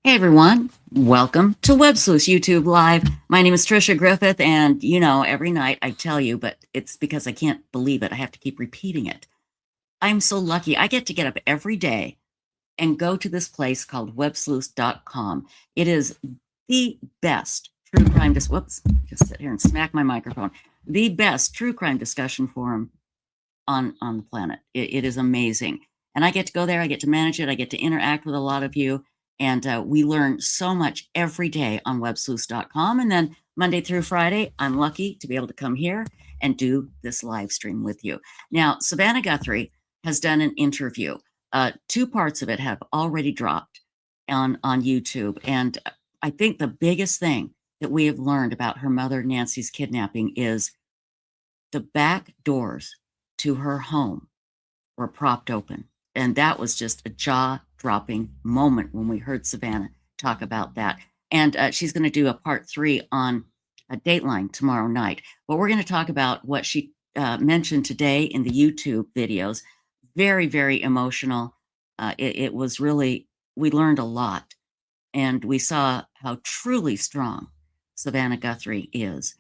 Hey everyone, welcome to Websleuths YouTube Live. My name is Trisha Griffith, and every night I tell you, but it's because I can't believe it. I have to keep repeating it. I'm so lucky. I get to get up every day and go to this place called websleuths.com. It is the best true crime just sit here and smack my microphone. The best true crime discussion forum on the planet. It is amazing. And I get to go there, I get to manage it, I get to interact with a lot of you. And we learn so much every day on websleuths.com. And then Monday through Friday, I'm lucky to be able to come here and do this live stream with you. Now, Savannah Guthrie has done an interview. Two parts of it have already dropped on YouTube. And I think the biggest thing that we have learned about her mother, Nancy's kidnapping, is the back doors to her home were propped open. And that was just a jaw-dropping moment when we heard Savannah talk about that. And she's going to do a part 3 on a Dateline tomorrow night. But we're going to talk about what she mentioned today in the YouTube videos. Very, very emotional. It was really, we learned a lot. And we saw how truly strong Savannah Guthrie is.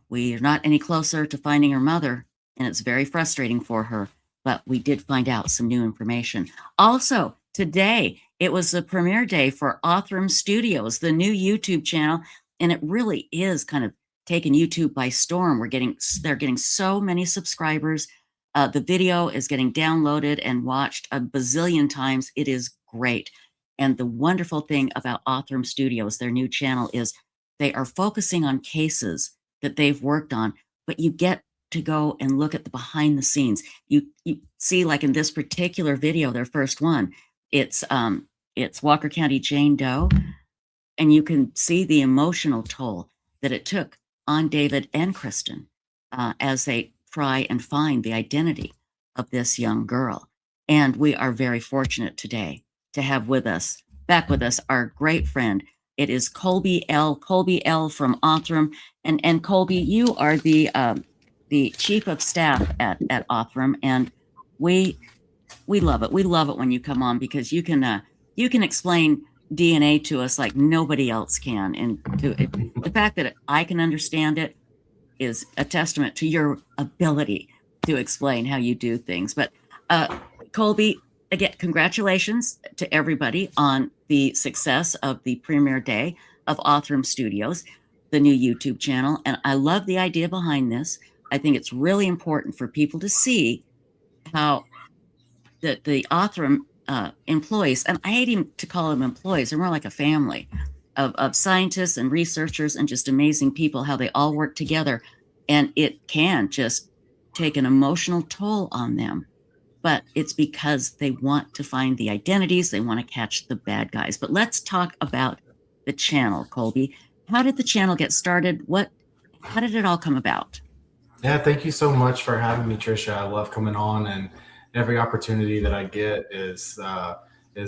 We are not any closer to finding her mother, and it's very frustrating for her. But we did find out some new information. Also, today, it was the premiere day for Othram Studios, the new YouTube channel, and it really is kind of taking YouTube by storm. They're getting so many subscribers. The video is getting downloaded and watched a bazillion times. It is great. And the wonderful thing about Authram Studios, their new channel, is they are focusing on cases that they've worked on, but you get to go and look at the behind the scenes. You see, like in this particular video, their first one, it's Walker County Jane Doe, and you can see the emotional toll that it took on David and Kristen as they try and find the identity of this young girl. And we are very fortunate today to have back with us, our great friend. It is Colby L. from Authram, and Colby, you are the chief of staff at Othram, and we love it. We love it when you come on because you can explain DNA to us like nobody else can, and the fact that I can understand it is a testament to your ability to explain how you do things. But Colby, again, congratulations to everybody on the success of the premiere day of Authram Studios, the new YouTube channel, and I love the idea behind this. I think it's really important for people to see how the Authram employees, and I hate even to call them employees, they're more like a family of scientists and researchers and just amazing people, how they all work together. And it can just take an emotional toll on them. But it's because they want to find the identities, they want to catch the bad guys. But let's talk about the channel, Colby. How did the channel get started? How did it all come about? Yeah, thank you so much for having me, Trisha. I love coming on, and every opportunity that I get is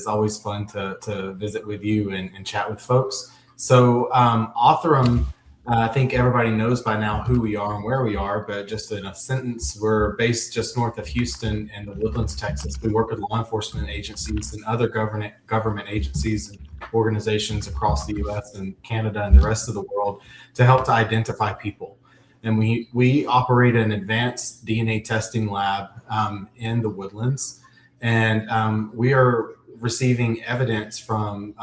always fun to visit with you and chat with folks. So Authram, I think everybody knows by now who we are and where we are, but just in a sentence, we're based just north of Houston in the Woodlands, Texas. We work with law enforcement agencies and other government agencies and organizations across the U.S. and Canada and the rest of the world to help to identify people. And we operate an advanced DNA testing lab in the Woodlands, and we are receiving evidence from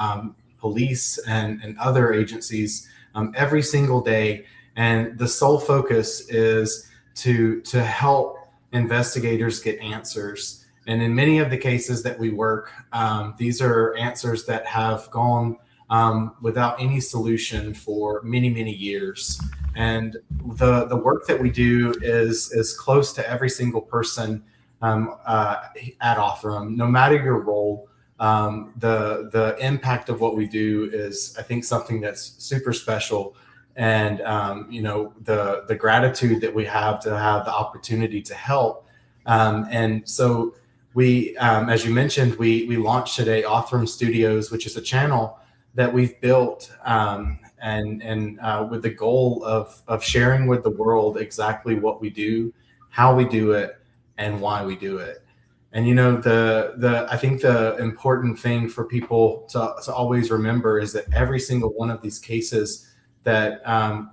police and other agencies every single day. And the sole focus is to help investigators get answers. And in many of the cases that we work, these are answers that have gone without any solution for many, many years. And the work that we do is close to every single person at Authram, no matter your role. The impact of what we do is, I think, something that's super special. And the gratitude that we have to have the opportunity to help. And so we, as you mentioned, we launched today Authram Studios, which is a channel that we've built and with the goal of sharing with the world exactly what we do, how we do it, and why we do it. And you know, the I think the important thing for people to always remember is that every single one of these cases that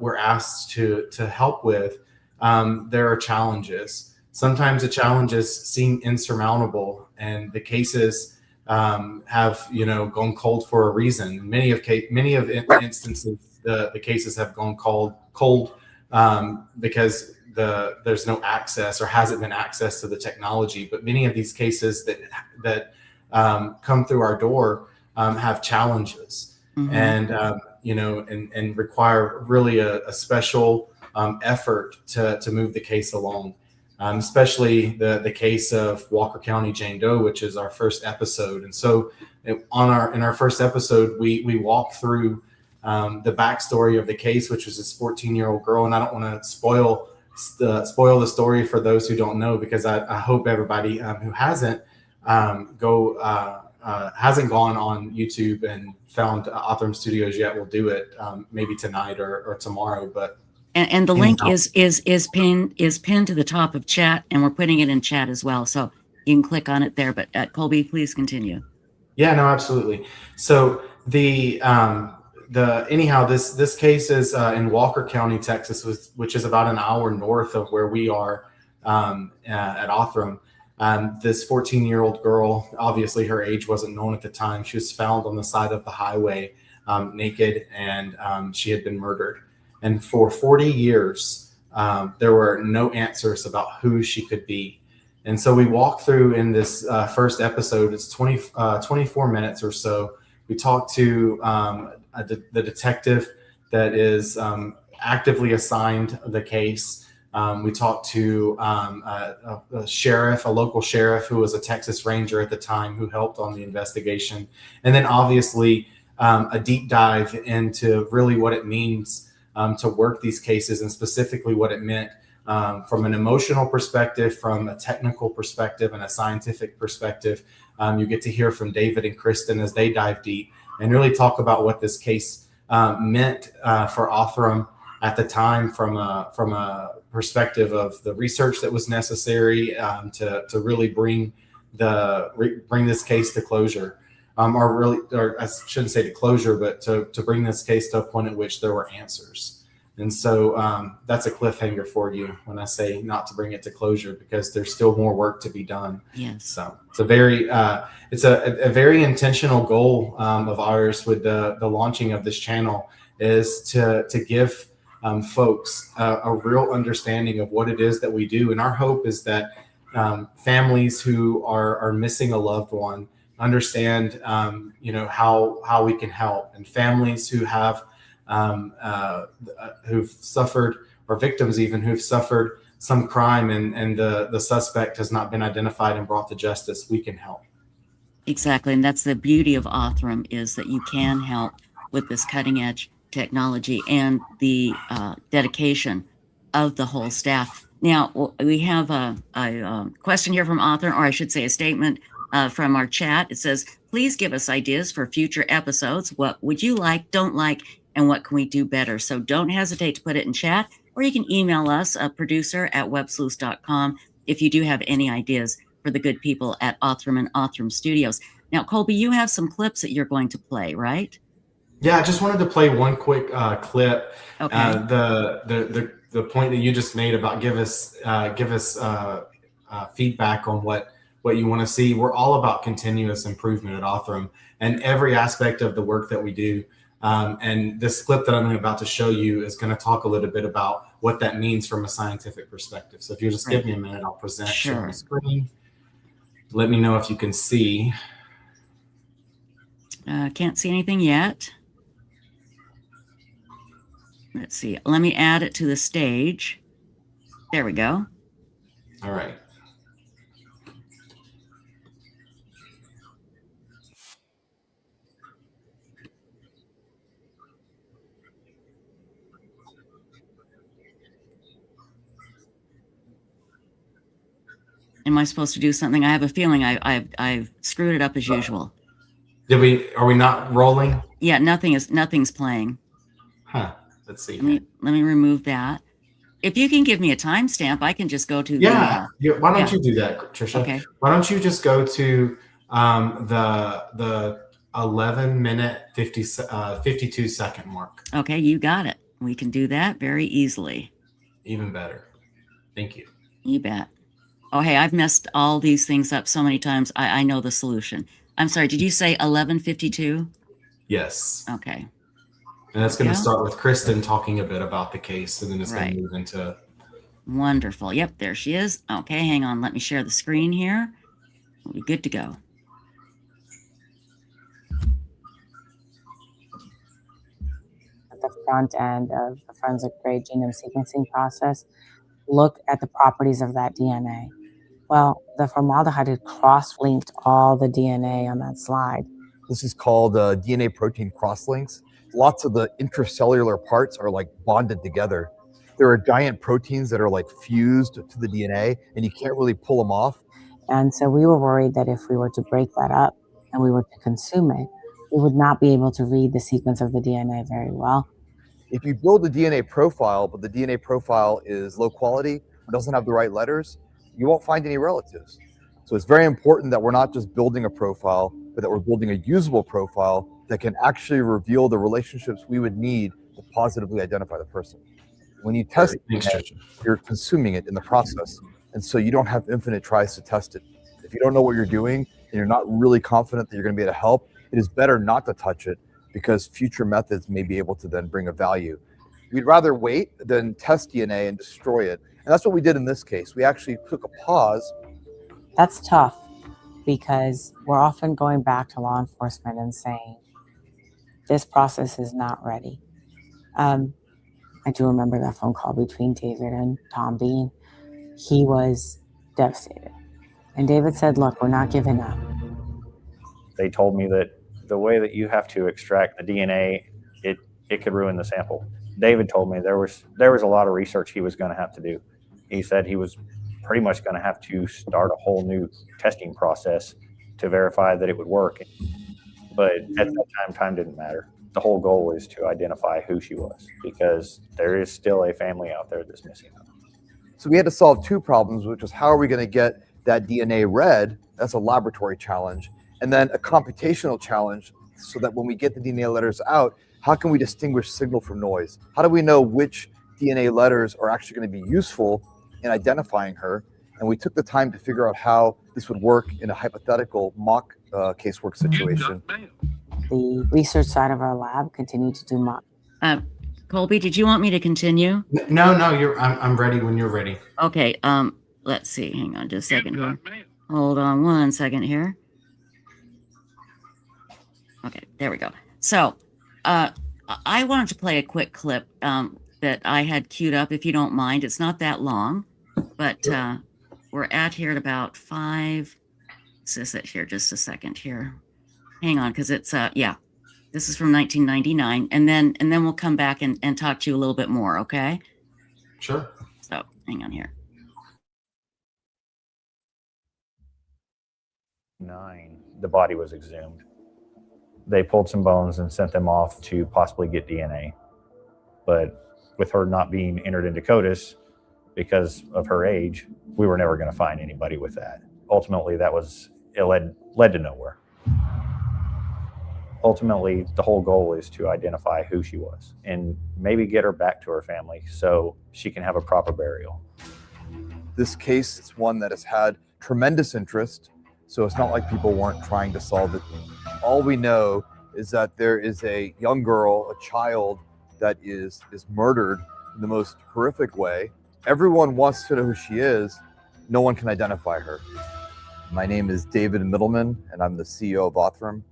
we're asked to help with, there are challenges. Sometimes the challenges seem insurmountable, and the cases have, you know, gone cold for a reason. Many of instances, the cases have gone cold because there's no access or hasn't been access to the technology. But many of these cases that come through our door have challenges, and you know, and require really a special effort to move the case along. Especially the case of Walker County Jane Doe, which is our first episode. And so in our first episode, we walk through the backstory of the case, which was this 14-year-old girl. And I don't want to spoil the story for those who don't know, because I hope everybody who hasn't gone on YouTube and found Othram Studios yet will do it maybe tonight or tomorrow. But and the link is pinned to the top of chat, and we're putting it in chat as well, so you can click on it there. But Colby, please continue. Yeah, no, absolutely. So anyhow, this case is in Walker County, Texas, which is about an hour north of where we are at Authram. This 14-year-old girl, obviously her age wasn't known at the time. She was found on the side of the highway, naked, and she had been murdered. And for 40 years, there were no answers about who she could be. And so we walk through in this first episode. It's 24 minutes or so. We talk to the detective that is actively assigned the case. We talk to a local sheriff who was a Texas Ranger at the time, who helped on the investigation. And then obviously a deep dive into really what it means to work these cases, and specifically what it meant from an emotional perspective, from a technical perspective, and a scientific perspective. You get to hear from David and Kristen as they dive deep and really talk about what this case meant for Authram at the time, from a perspective of the research that was necessary to really bring this case to closure. Or I shouldn't say to closure, but to bring this case to a point at which there were answers. And so that's a cliffhanger for you when I say not to bring it to closure, because there's still more work to be done. Yes. So it's a very intentional goal of ours with the launching of this channel, is to give folks a real understanding of what it is that we do. And our hope is that families who are missing a loved one understand, you know, how we can help, and families who have who've suffered, or victims even who've suffered some crime, and the suspect has not been identified and brought to justice, we can help. Exactly, and that's the beauty of Authram, is that you can help with this cutting edge technology and the dedication of the whole staff. Now, we have a question here from Authram, or I should say a statement from our chat. It says, please give us ideas for future episodes. What would you like, don't like, and what can we do better? So don't hesitate to put it in chat, or you can email us, producer@websleuths.com, if you do have any ideas for the good people at Othram and Authram Studios. Now, Colby, you have some clips that you're going to play, right? Yeah, I just wanted to play one quick clip. Okay. The point that you just made about give us feedback on what you want to see. We're all about continuous improvement at Authram, and every aspect of the work that we do. And this clip that I'm about to show you is going to talk a little bit about what that means from a scientific perspective. So if you'll just give me a minute, I'll present share my screen. Let me know if you can see. Can't see anything yet. Let's see. Let me add it to the stage. There we go. All right. Am I supposed to do something? I have a feeling I've screwed it up as usual. Are we not rolling? Yeah, nothing's playing. Huh. Let's see. Let me remove that. if you can give me a timestamp, I can just go to Yeah. Why don't yeah. you do that, Trisha? Okay. Why don't you just go to the 11-minute 52-second mark? Okay, you got it. We can do that very easily. Even better. Thank you. You bet. Oh, hey, I've messed all these things up so many times. I know the solution. I'm sorry, did you say 11:52? Yes. Okay. And that's going to start with Kristen talking a bit about the case, and then it's going to move into... Wonderful. Yep, there she is. Okay, hang on. Let me share the screen here. We'll be good to go. At the front end of the forensic grade genome sequencing process, look at the properties of that DNA. Well, the formaldehyde had cross-linked all the DNA on that slide. This is called DNA protein crosslinks. Lots of the intracellular parts are like bonded together. There are giant proteins that are like fused to the DNA, and you can't really pull them off. And so we were worried that if we were to break that up and we were to consume it, we would not be able to read the sequence of the DNA very well. If you build a DNA profile, but the DNA profile is low quality, or doesn't have the right letters, you won't find any relatives. So it's very important that we're not just building a profile, but that we're building a usable profile that can actually reveal the relationships we would need to positively identify the person. When you test it, you're consuming it in the process. And so you don't have infinite tries to test it. If you don't know what you're doing and you're not really confident that you're going to be able to help, it is better not to touch it because future methods may be able to then bring a value. We'd rather wait than test DNA and destroy it. And that's what we did in this case. We actually took a pause. That's tough because we're often going back to law enforcement and saying, this process is not ready. I do remember that phone call between David and Tom Bean. He was devastated. And David said, look, we're not giving up. They told me that the way that you have to extract the DNA, it could ruin the sample. David told me there was a lot of research he was going to have to do. He said he was pretty much going to have to start a whole new testing process to verify that it would work. But at that time didn't matter. The whole goal was to identify who she was because there is still a family out there that's missing her. So we had to solve two problems, which was how are we going to get that DNA read? That's a laboratory challenge. And then a computational challenge so that when we get the DNA letters out, how can we distinguish signal from noise? How do we know which DNA letters are actually going to be useful in identifying her? And we took the time to figure out how this would work in a hypothetical mock casework situation. The research side of our lab continued to do mock. Colby, did you want me to continue? No, I'm ready when you're ready. Okay, let's see. Hang on just a second here. Hold on one second here. Okay, there we go. So, I wanted to play a quick clip that I had queued up, if you don't mind. It's not that long, but we're at here at about 5. Let's sit here just a second here. Hang on, because it's yeah, this is from 1999, and then we'll come back and talk to you a little bit more. Okay? Sure. So, hang on here. 9, the body was exhumed. They pulled some bones and sent them off to possibly get DNA. But with her not being entered into CODIS because of her age, we were never going to find anybody with that. Ultimately, it led to nowhere. Ultimately, the whole goal is to identify who she was and maybe get her back to her family so she can have a proper burial. This case is one that has had tremendous interest, so it's not like people weren't trying to solve it. All we know is that there is a young girl, a child, that is murdered in the most horrific way. Everyone wants to know who she is. No one can identify her. My name is David Middleman, and I'm the CEO of Authram.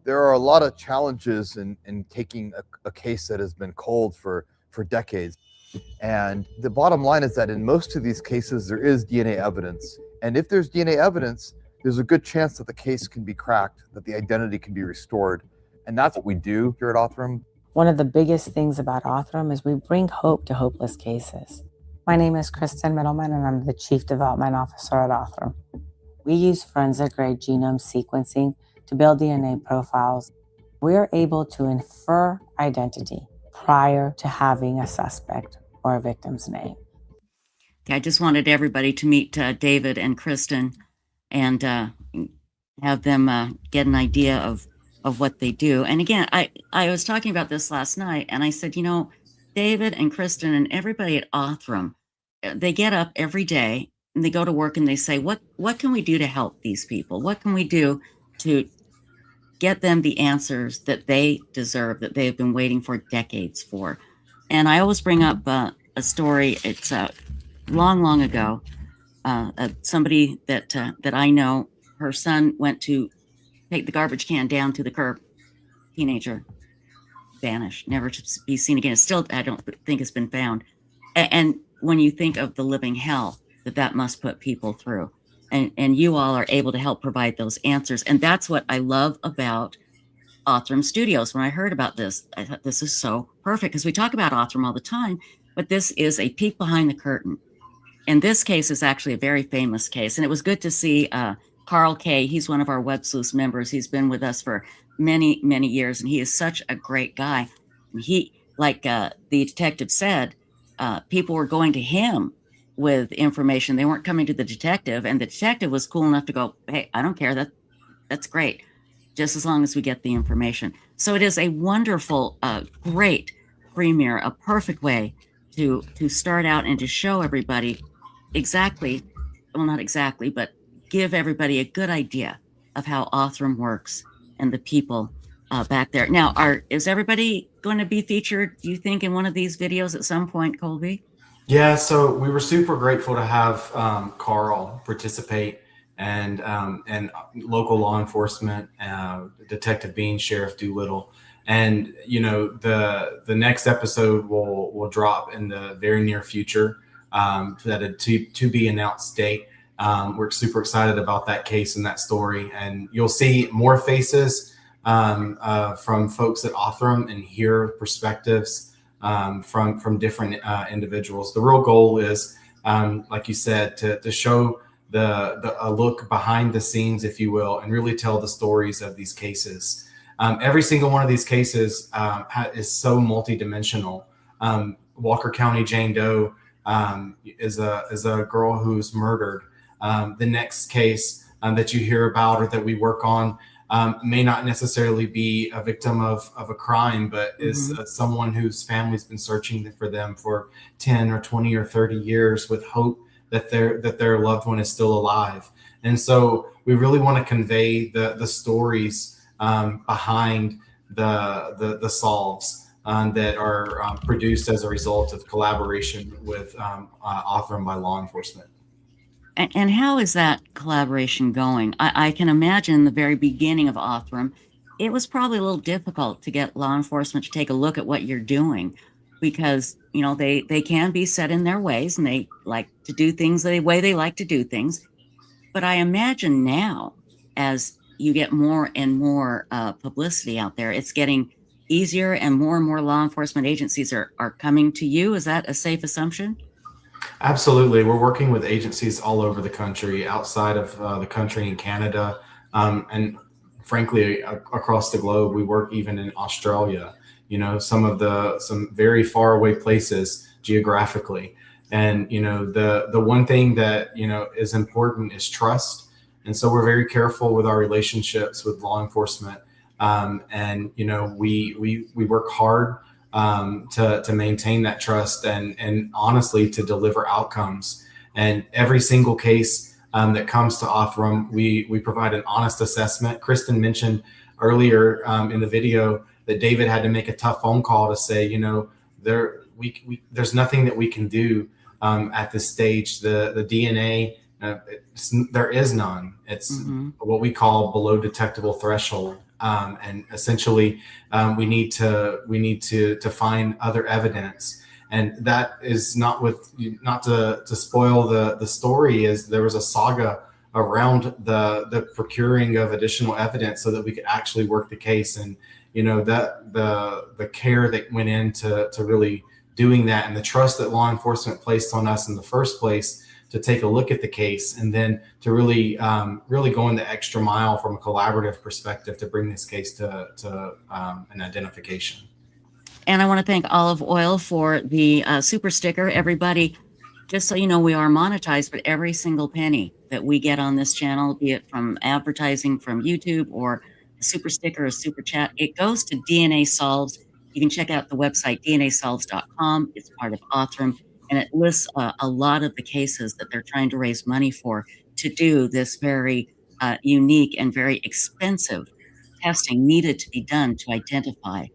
There are a lot of challenges in taking a case that has been cold for decades. And the bottom line is that in most of these cases, there is DNA evidence. And if there's DNA evidence, there's a good chance that the case can be cracked, that the identity can be restored. And that's what we do here at Authram. One of the biggest things about Authram is we bring hope to hopeless cases. My name is Kristen Middleman, and I'm the Chief Development Officer at Authram. We use forensic-grade genome sequencing to build DNA profiles. We are able to infer identity prior to having a suspect or a victim's name. I just wanted everybody to meet David and Kristen and have them get an idea of what they do. And again, I was talking about this last night, and I said, David and Kristen and everybody at Authram, they get up every day and they go to work and they say, what can we do to help these people? What can we do to get them the answers that they deserve, that they've been waiting for decades for? And I always bring up a story. It's long ago. Somebody that I know, her son went to take the garbage can down to the curb. Teenager vanished, never to be seen again. Still, I don't think it's been found. And when you think of the living hell that must put people through, and you all are able to help provide those answers. And that's what I love about Othram Studios. When I heard about this, I thought this is so perfect, because we talk about Othram all the time, but this is a peek behind the curtain. And this case is actually a very famous case. And it was good to see Carl Kay. He's one of our Websleuths members. He's been with us for many, many years, and he is such a great guy. He, like the detective said, people were going to him with information. They weren't coming to the detective, and the detective was cool enough to go, hey, I don't care. That's great, just as long as we get the information. So it is a wonderful, great premiere, a perfect way to start out and to show everybody exactly, well, not exactly, but give everybody a good idea of how Authram works and the people back there. Now, is everybody going to be featured, do you think, in one of these videos at some point, Colby? Yeah, so we were super grateful to have Carl participate, and local law enforcement, Detective Bean, Sheriff Doolittle. And the next episode will drop in the very near future, at a to be announced date. We're super excited about that case and that story, and you'll see more faces from folks at Authram and hear perspectives from different individuals. The real goal is, like you said, to show a look behind the scenes, if you will, and really tell the stories of these cases. Every single one of these cases is so multidimensional. Walker County Jane Doe is a girl who's murdered. The next case that you hear about or that we work on may not necessarily be a victim of a crime, but is someone whose family's been searching for them for 10 or 20 or 30 years with hope that their loved one is still alive. And so we really want to convey the stories behind the solves that are produced as a result of collaboration with Authram by law enforcement. And how is that collaboration going? I can imagine the very beginning of Authram, it was probably a little difficult to get law enforcement to take a look at what you're doing, because they can be set in their ways and they like to do things the way they like to do things. But I imagine now, as you get more and more publicity out there, it's getting easier, and more law enforcement agencies are coming to you. Is that a safe assumption? Absolutely. We're working with agencies all over the country, outside of the country in Canada, and frankly, across the globe. We work even in Australia, some very far away places geographically. And, the one thing that, is important is trust. And so we're very careful with our relationships with law enforcement. And, we work hard to maintain that trust and honestly to deliver outcomes. And every single case that comes to Authram, we provide an honest assessment. Kristen mentioned earlier in the video that David had to make a tough phone call to say, there's nothing that we can do at this stage. The DNA, there is none. It's what we call below detectable threshold. And essentially, we need to find other evidence, and that is not to spoil the story. Is there was a saga around the procuring of additional evidence so that we could actually work the case, and that the care that went into really doing that, and the trust that law enforcement placed on us in the first place to take a look at the case, and then to really go in the extra mile from a collaborative perspective to bring this case to an identification. And I want to thank Olive Oil for the super sticker. Everybody, just so you know, we are monetized, but every single penny that we get on this channel, be it from advertising from YouTube or a super sticker or super chat, it goes to DNA Solves. You can check out the website dnasolves.com. It's part of Authram, and it lists a lot of the cases that they're trying to raise money for to do this very unique and very expensive testing needed to be done to identify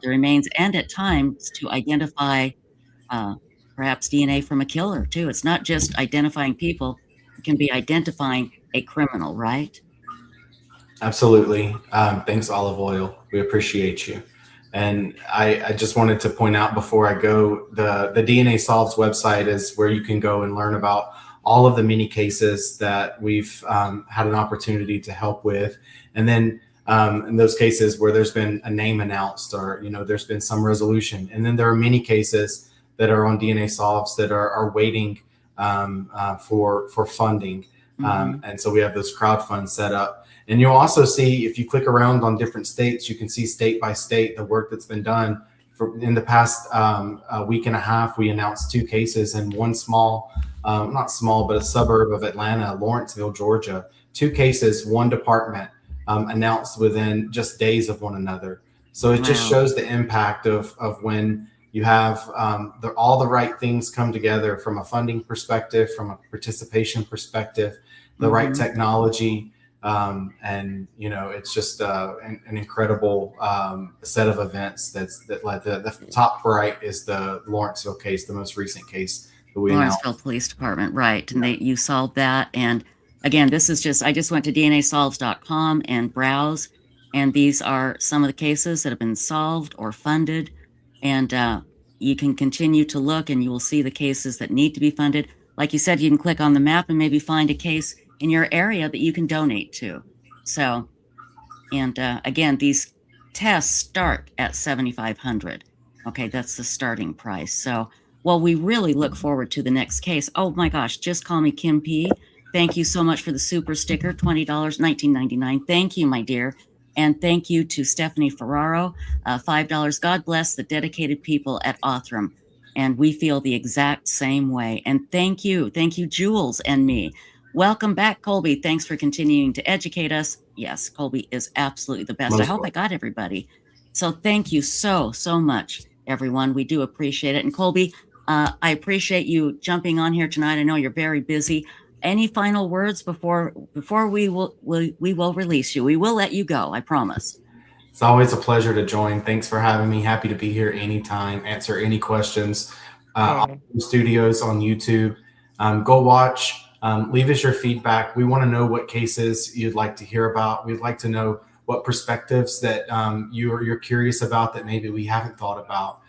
the remains and at times to identify uh, perhaps DNA from a killer too. It's not just identifying people, it can be identifying a criminal, right? Absolutely. Thanks, Olive Oil. We appreciate you. And I just wanted to point out before I go, the DNA Solves website is where you can go and learn about all of the many cases that we've had an opportunity to help with. And then in those cases where there's been a name announced or, there's been some resolution. And then there are many cases that are on DNA Solves that are waiting for funding. And so we have those crowd funds set up. And you'll also see, if you click around on different states, you can see state by state the work that's been done. In the past week and a half, we announced 2 cases in one small, not small, but a suburb of Atlanta, Lawrenceville, Georgia. 2 cases, one department announced within just days of one another. So it just shows the impact of when you have all the right things come together from a funding perspective, from a participation perspective, the right technology. And it's just an incredible set of events that led the top right is the Lawrenceville case, the most recent case that we announced. Lawrenceville Police Department, right? And you solved that. And again, this is I just went to dnasolves.com and browse, and these are some of the cases that have been solved or funded. And you can continue to look, and you will see the cases that need to be funded. Like you said, you can click on the map and maybe find a case in your area that you can donate to. So, and again, these tests start at $7,500. Okay, that's the starting price. So, well, we really look forward to the next case. Oh my gosh, just call me Kim P. Thank you so much for the super sticker, $20, $19.99. Thank you, my dear. And thank you to Stephanie Ferraro, $5. God bless the dedicated people at Othram. And we feel the exact same way. And thank you, Jules and me. Welcome back, Colby. Thanks for continuing to educate us. Yes, Colby is absolutely the best. I hope I got everybody. So thank you so much, everyone. We do appreciate it. And Colby, I appreciate you jumping on here tonight. I know you're very busy. Any final words before we will release you? We will let you go, I promise. It's always a pleasure to join. Thanks for having me. Happy to be here anytime, answer any questions. Authram Studios on YouTube. Go watch. Leave us your feedback. We want to know what cases you'd like to hear about. We'd like to know what perspectives that you're curious about that maybe we haven't thought about.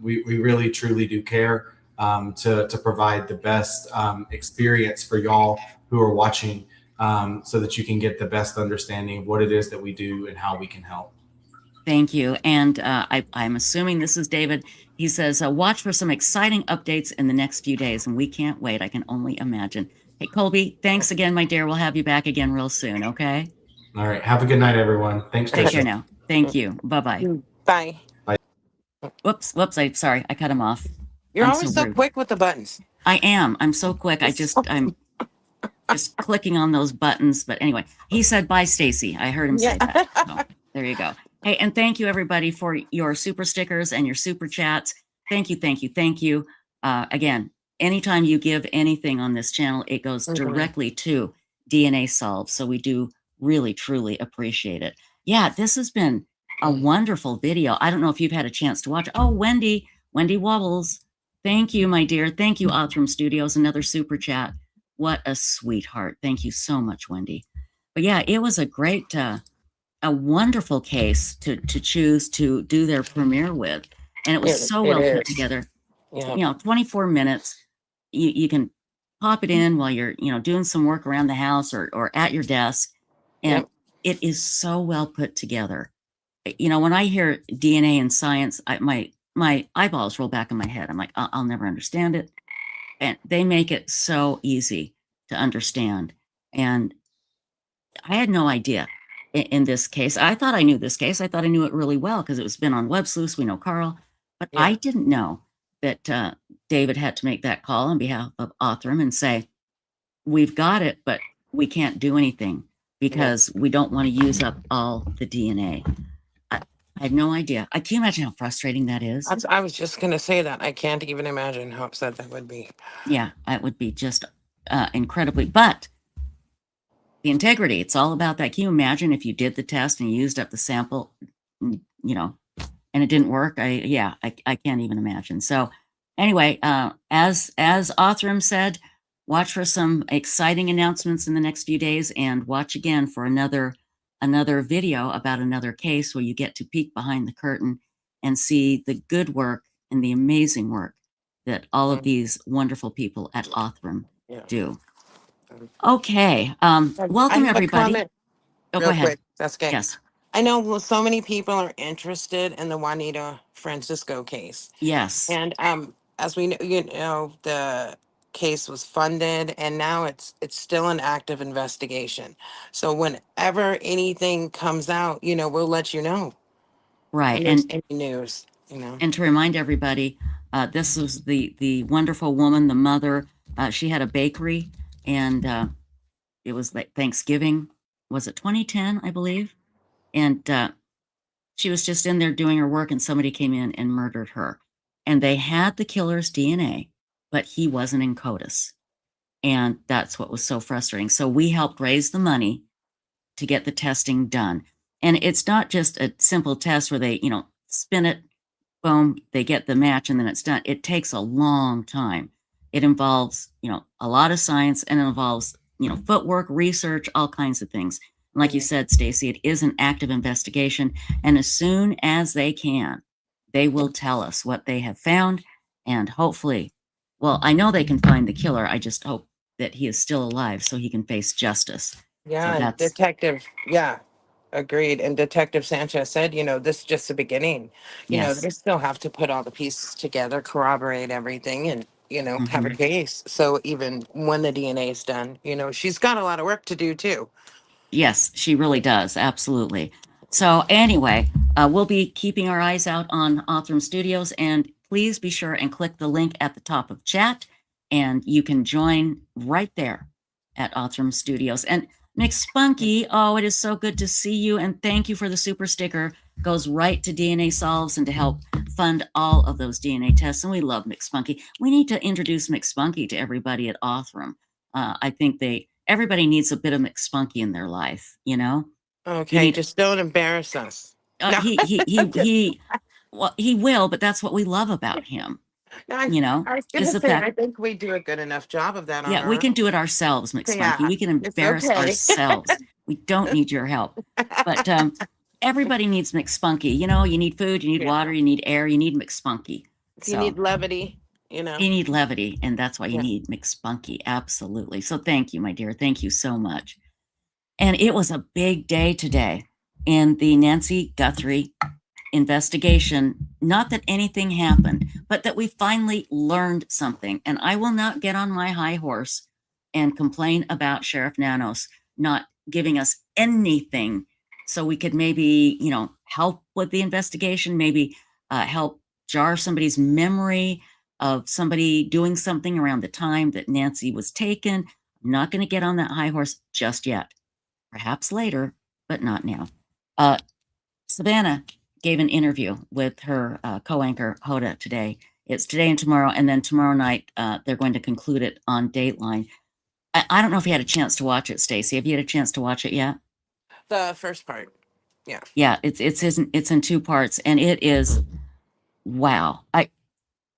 We really, truly do care to provide the best experience for y'all who are watching so that you can get the best understanding of what it is that we do and how we can help. Thank you. And I'm assuming this is David. He says, watch for some exciting updates in the next few days, and we can't wait. I can only imagine. Hey, Colby, thanks again, my dear. We'll have you back again real soon, okay? All right. Have a good night, everyone. Thanks, Take Tricia. care now. Thank you. Bye-bye. Bye. Whoops. Sorry. I cut him off. You're I'm always so so rude. quick with the buttons. I am. I'm so quick. I'm just clicking on those buttons. But anyway, he said, bye, Stacy. I heard him say that. So, there you go. Hey, and thank you, everybody, for your super stickers and your super chats. Thank you. Again, anytime you give anything on this channel, it goes directly to DNA Solves. So we do really, truly appreciate it. Yeah, this has been a wonderful video. I don't know if you've had a chance to watch. Oh, Wendy Wobbles. Thank you, my dear. Thank you, Othram Studios. Another super chat. What a sweetheart. Thank you so much, Wendy. But yeah, it was a great, a wonderful case to choose to do their premiere with. And it was so well put together. Yeah. 24 minutes. You can pop it in while you're, doing some work around the house or at your desk. And it is so well put together. When I hear DNA and science, my eyeballs roll back in my head. I'm like, I'll never understand it. And they make it so easy to understand. And I had no idea in this case. I thought I knew this case. I thought I knew it really well because it was been on Websleuths. We know Carl. But I didn't know that David had to make that call on behalf of Othram and say, we've got it, but we can't do anything because we don't want to use up all the DNA. I had no idea. Can you imagine how frustrating that is? I was just going to say that. I can't even imagine how upset that would be. Yeah, it would be just incredibly. But the integrity, it's all about that. Can you imagine if you did the test and you used up the sample, you know, and it didn't work? I can't even imagine. So anyway, as Othram said, watch for some exciting announcements in the next few days, and watch again for another video about another case where you get to peek behind the curtain and see the good work and the amazing work that all of these wonderful people at Authram do. Okay. Welcome, I have everybody. a comment Go real ahead. quick. That's okay. Yes. I know so many people are interested in the Juanita Francisco case. Yes. And as we know, the case was funded, and now it's still an active investigation. So whenever anything comes out, we'll let you know. Right. And any news, And to remind everybody, this was the wonderful woman, the mother. She had a bakery, and it was like Thanksgiving. Was it 2010, I believe? And she was just in there doing her work, and somebody came in and murdered her. And they had the killer's DNA, but he wasn't in CODIS. And that's what was so frustrating. So we helped raise the money to get the testing done. And it's not just a simple test where they, spin it, boom, they get the match, and then it's done. It takes a long time. It involves, a lot of science, and it involves, footwork, research, all kinds of things. And like you said, Stacy, it is an active investigation. And as soon as they can, they will tell us what they have found. And hopefully, well, I know they can find the killer. I just hope that he is still alive so he can face justice. Yeah, So Detective, agreed. And Detective Sanchez said, this is just the beginning. Yes. They still have to put all the pieces together, corroborate everything, and, have a Mhm. case. So even when the DNA is done, she's got a lot of work to do too. Yes, she really does. Absolutely. So anyway, we'll be keeping our eyes out on Othram Studios, and please be sure and click the link at the top of chat, and you can join right there at Othram Studios. And McSpunky, oh, it is so good to see you, and thank you for the super sticker. Goes right to DNA Solves and to help fund all of those DNA tests. And we love McSpunky. We need to introduce McSpunky to everybody at Othram. I think everybody needs a bit of McSpunky in their life, Okay, just don't embarrass us. No. Well, he will, but that's what we love about him. I was going is to the say, fact, I think we do a good enough job of that on yeah, our we own. can do it ourselves, McSpunky. We can It's embarrass okay. ourselves. We don't need your help. But everybody needs McSpunky. You need food, you need water, you need air, you need McSpunky. You need levity, You need levity, and that's why you need McSpunky. Absolutely. So thank you, my dear. Thank you so much. And it was a big day today in the Nancy Guthrie investigation. Not that anything happened, but that we finally learned something. And I will not get on my high horse and complain about Sheriff Nanos not giving us anything so we could maybe, help with the investigation, maybe help jar somebody's memory of somebody doing something around the time that Nancy was taken. I'm not going to get on that high horse just yet. Perhaps later, but not now. Savannah gave an interview with her co-anchor Hoda today. It's today and tomorrow, and then tomorrow night they're going to conclude it on Dateline. I don't know if you had a chance to watch it, Stacey. Have you had a chance to watch it yet? The first part, yeah. Yeah, it's in two parts, and it is wow.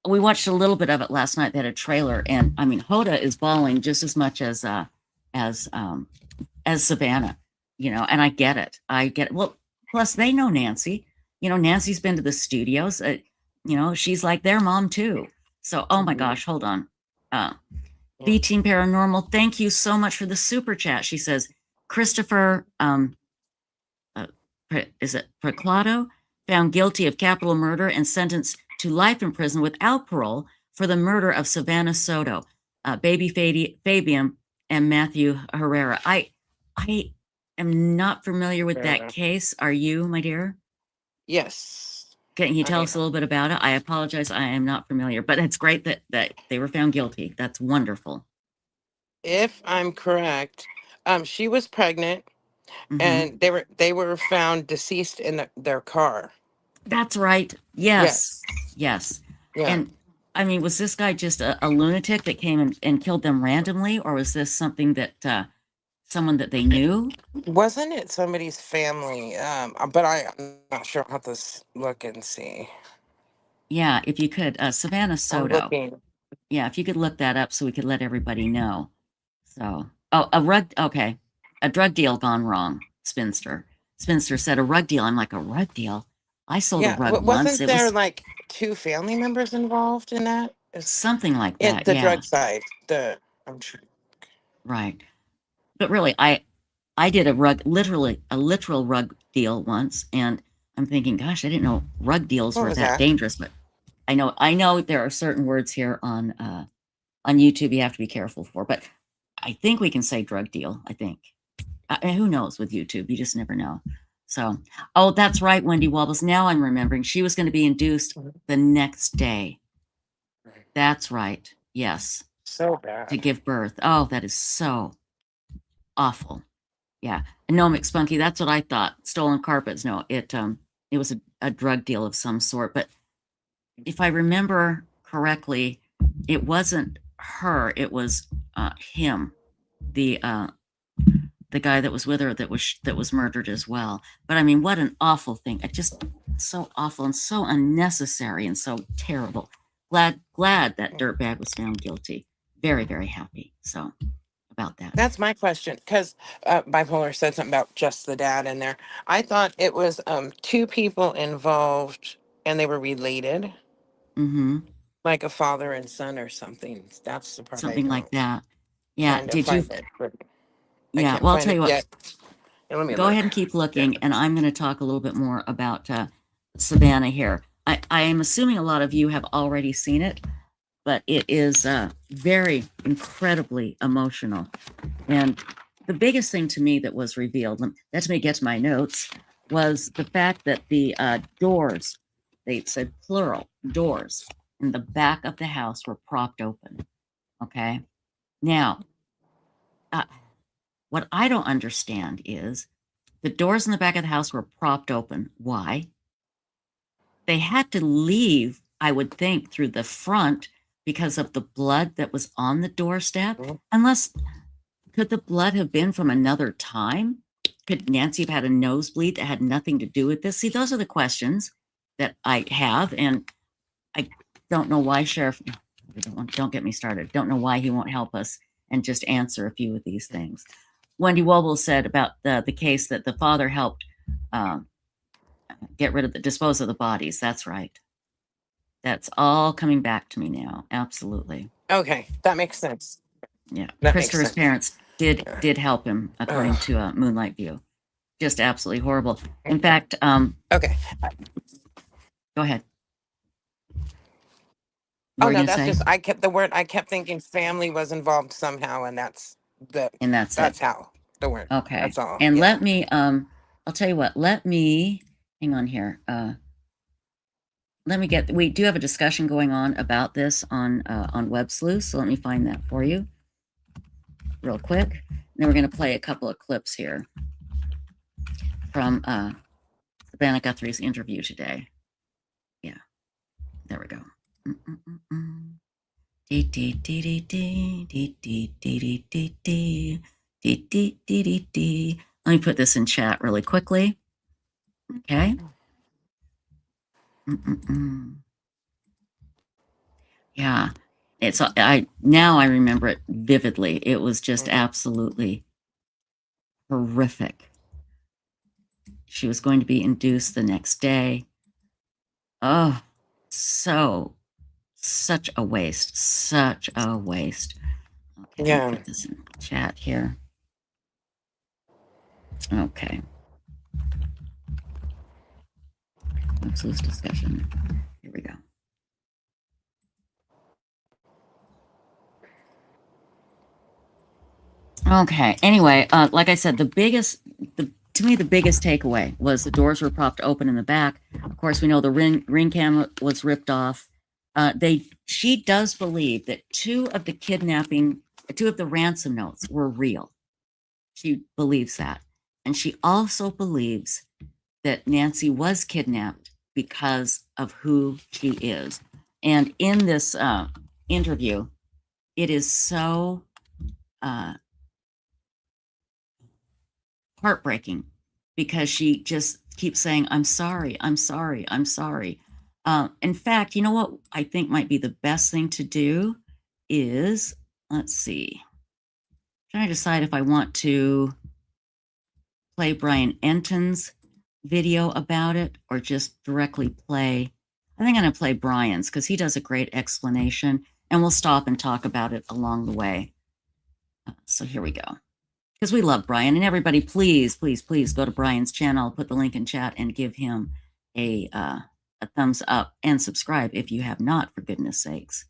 We watched a little bit of it last night. They had a trailer, and I mean, Hoda is bawling just as much as Savannah, and I get it. Well, plus they know Nancy. Nancy's been to the studios. She's like their mom too. So, oh my gosh, hold on. B Team Paranormal, thank you so much for the super chat. She says, Christopher, is it Preclado, found guilty of capital murder and sentenced to life in prison without parole for the murder of Savannah Soto, baby Fabian, and Matthew Herrera. I am not familiar with that case. Are you, my dear? Yes. Can you tell I us a little bit about it? I apologize, I am not familiar, but it's great that they were found guilty. That's wonderful. if I'm correct, she was pregnant, Hmm. and they were found deceased in their car. That's right. Yes, Yes. yes. Yeah. And I mean, was this guy just a lunatic that came and killed them randomly, or was this something that someone that they knew? Wasn't it somebody's family? But I'm not sure. I'll have to look and see. Yeah, if you could, Savannah I'm Soto. looking. Yeah, if you could look that up so we could let everybody know. So, okay, a drug deal gone wrong. Spinster said a rug deal. I'm like, a rug deal? I sold a Yeah. rug once. Wasn't It there was like two family members involved in that? something like In that. the Yeah, drug side. I'm sure. right. But really, I did a literal rug deal once, and I'm thinking, gosh, I didn't know rug deals What were was that that? dangerous. But I know there are certain words here on YouTube you have to be careful for. But I think we can say drug deal. I think. Who knows with YouTube? You just never know. So, oh, that's right, Wendy Wobbles. Now I'm remembering. She was going to be induced the next day. That's right. Yes, So to bad. give birth. Oh, that is so awful. Yeah. No, McSpunky, that's what I thought. Stolen carpets. No, it was a drug deal of some sort. But if I remember correctly, it wasn't her. It was him, the guy that was with her that was murdered as well. But I mean, what an awful thing! It just so awful and so unnecessary and so terrible. Glad that dirtbag was found guilty. Very, very happy. So about that. That's my question, because bipolar said something about just the dad in there. I thought it was two people involved and they were related, Mm-hmm. like a father and son or something. That's the part I Something like don't that. Yeah. kind of Did you? find it, but I Yeah. can't Well, I'll find tell it you what. yet. Here, let me Go ahead look. and keep Yeah. looking, and I'm going to talk a little bit more about Savannah here. I am assuming a lot of you have already seen it, but it is very incredibly emotional. And the biggest thing to me that was revealed, let me get to my notes, was the fact that the doors, they said plural, doors in the back of the house were propped open. Okay. Now, uh, what I don't understand is the doors in the back of the house were propped open. Why? They had to leave, I would think, through the front because of the blood that was on the doorstep. Mhm. Unless, could the blood have been from another time? Could Nancy have had a nosebleed that had nothing to do with this? See, those are the questions that I have, and I don't know why Sheriff, don't get me started, don't know why he won't help us and just answer a few of these things. Wendy Woble said about the case that the father helped dispose of the bodies. That's right. That's all coming back to me now. Absolutely. Okay, that makes sense. Yeah. That makes Christopher's sense. parents did help him, according Ugh. to Moonlight View. Just absolutely horrible. In fact, Okay. go ahead. Oh What were you no, gonna that's say? just I kept thinking family was involved somehow, and that's And that's it. that's how the word. Okay. That's all. And Yeah. let me I'll tell you what, let me hang on here. We do have a discussion going on about this on Websleuths, so let me find that for you real quick. And then we're going to play a couple of clips here from Savannah Guthrie's interview today. Yeah, there we go. Let me put this in chat really quickly. Okay. Yeah, I now I remember it vividly. It was just absolutely horrific. She was going to be induced the next day. Oh, such a waste. Such a waste. Okay, Yeah. let me put this in chat here. Okay. Let's lose discussion. Here we go. Okay. Anyway, like I said, to to me, the biggest takeaway was the doors were propped open in the back. Of course, we know the ring camera was ripped off. She does believe that two of the ransom notes were real. She believes that. And she also believes that Nancy was kidnapped because of who she is. And in this interview, it is so heartbreaking because she just keeps saying, I'm sorry, I'm sorry, I'm sorry. In fact, you know what I think might be the best thing to do is, let's see, trying to decide if I want to play Brian Entin's video about it or just directly play. I think I'm going to play Brian's because he does a great explanation, and we'll stop and talk about it along the way. So here we go. Because we love Brian, and everybody, please, please, please go to Brian's channel. I'll put the link in chat and give him a thumbs up and subscribe if you have not, for goodness sakes.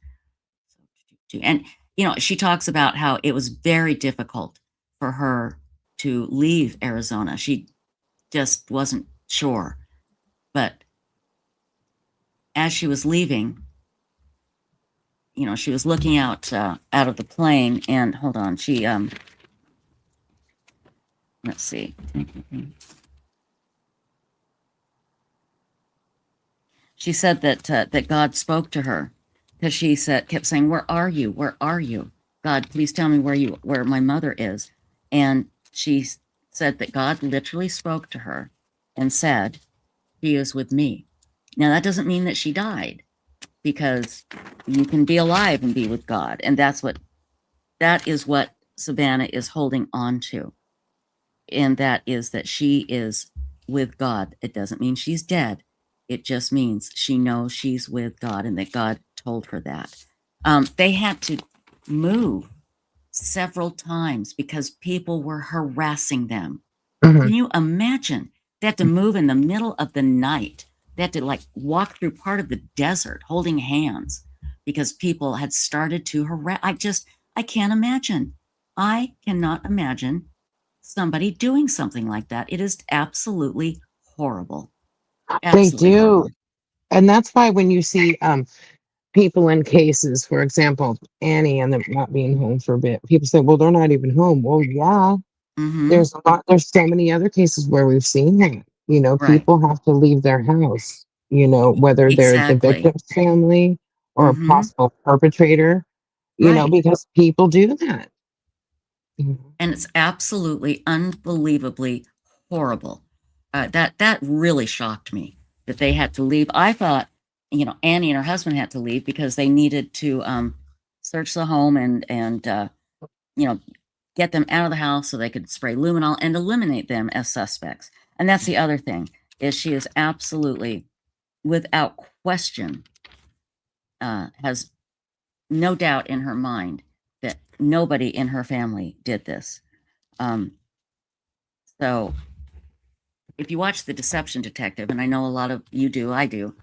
And, you know, she talks about how it was very difficult for her to leave Arizona. She just wasn't sure. But as she was leaving, you know, she was looking out of the plane, and hold on, she let's see. She said that God spoke to her because she kept saying, "Where are you? Where are you? God, please tell me where my mother is." And she said that God literally spoke to her and said, "He is with me." Now that doesn't mean that she died, because you can be alive and be with God, and that is what Savannah is holding on to. And that is that she is with God. It doesn't mean she's dead. It just means she knows she's with God and that God told her that. They had to move several times because people were harassing them. Mhm. Can you imagine? They had to move in the middle of the night. They had to like walk through part of the desert holding hands because people had started to harass. I can't imagine. I cannot imagine somebody doing something like that. It is absolutely horrible. They Absolutely do. horrible. And that's why when you see people in cases, for example, Annie and them not being home for a bit, people say, well, they're not even home. Well, yeah, Mm-hmm. there's so many other cases where we've seen that, you know, Right. people have to leave their house, you know, whether they're the Exactly. victim's family or a Mm-hmm. possible perpetrator, you know, Right. because people do that. And it's absolutely unbelievably horrible. That really shocked me that they had to leave. I thought, you know, Annie and her husband had to leave because they needed to search the home and you know, get them out of the house so they could spray luminol and eliminate them as suspects. And that's the other thing, is she is absolutely, without question, has no doubt in her mind that nobody in her family did this. So if you watch The Deception Detective, and I know a lot of you do, I do,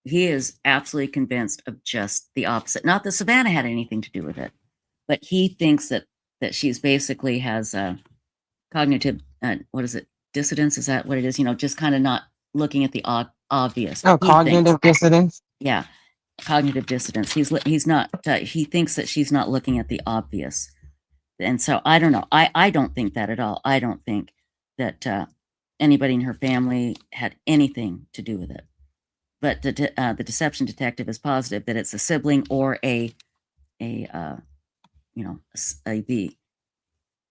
he is absolutely convinced of just the opposite. Not that Savannah had anything to do with it, but he thinks that she's basically has cognitive, what is it, dissidence? Is that what it is? You know, just kind of not looking at the obvious. Oh, He thinks, cognitive dissonance. yeah, cognitive dissidence. He's not. He thinks that she's not looking at the obvious, and so I don't know. I don't think that at all. I don't think that anybody in her family had anything to do with it. But the deception detective is positive that it's a sibling or the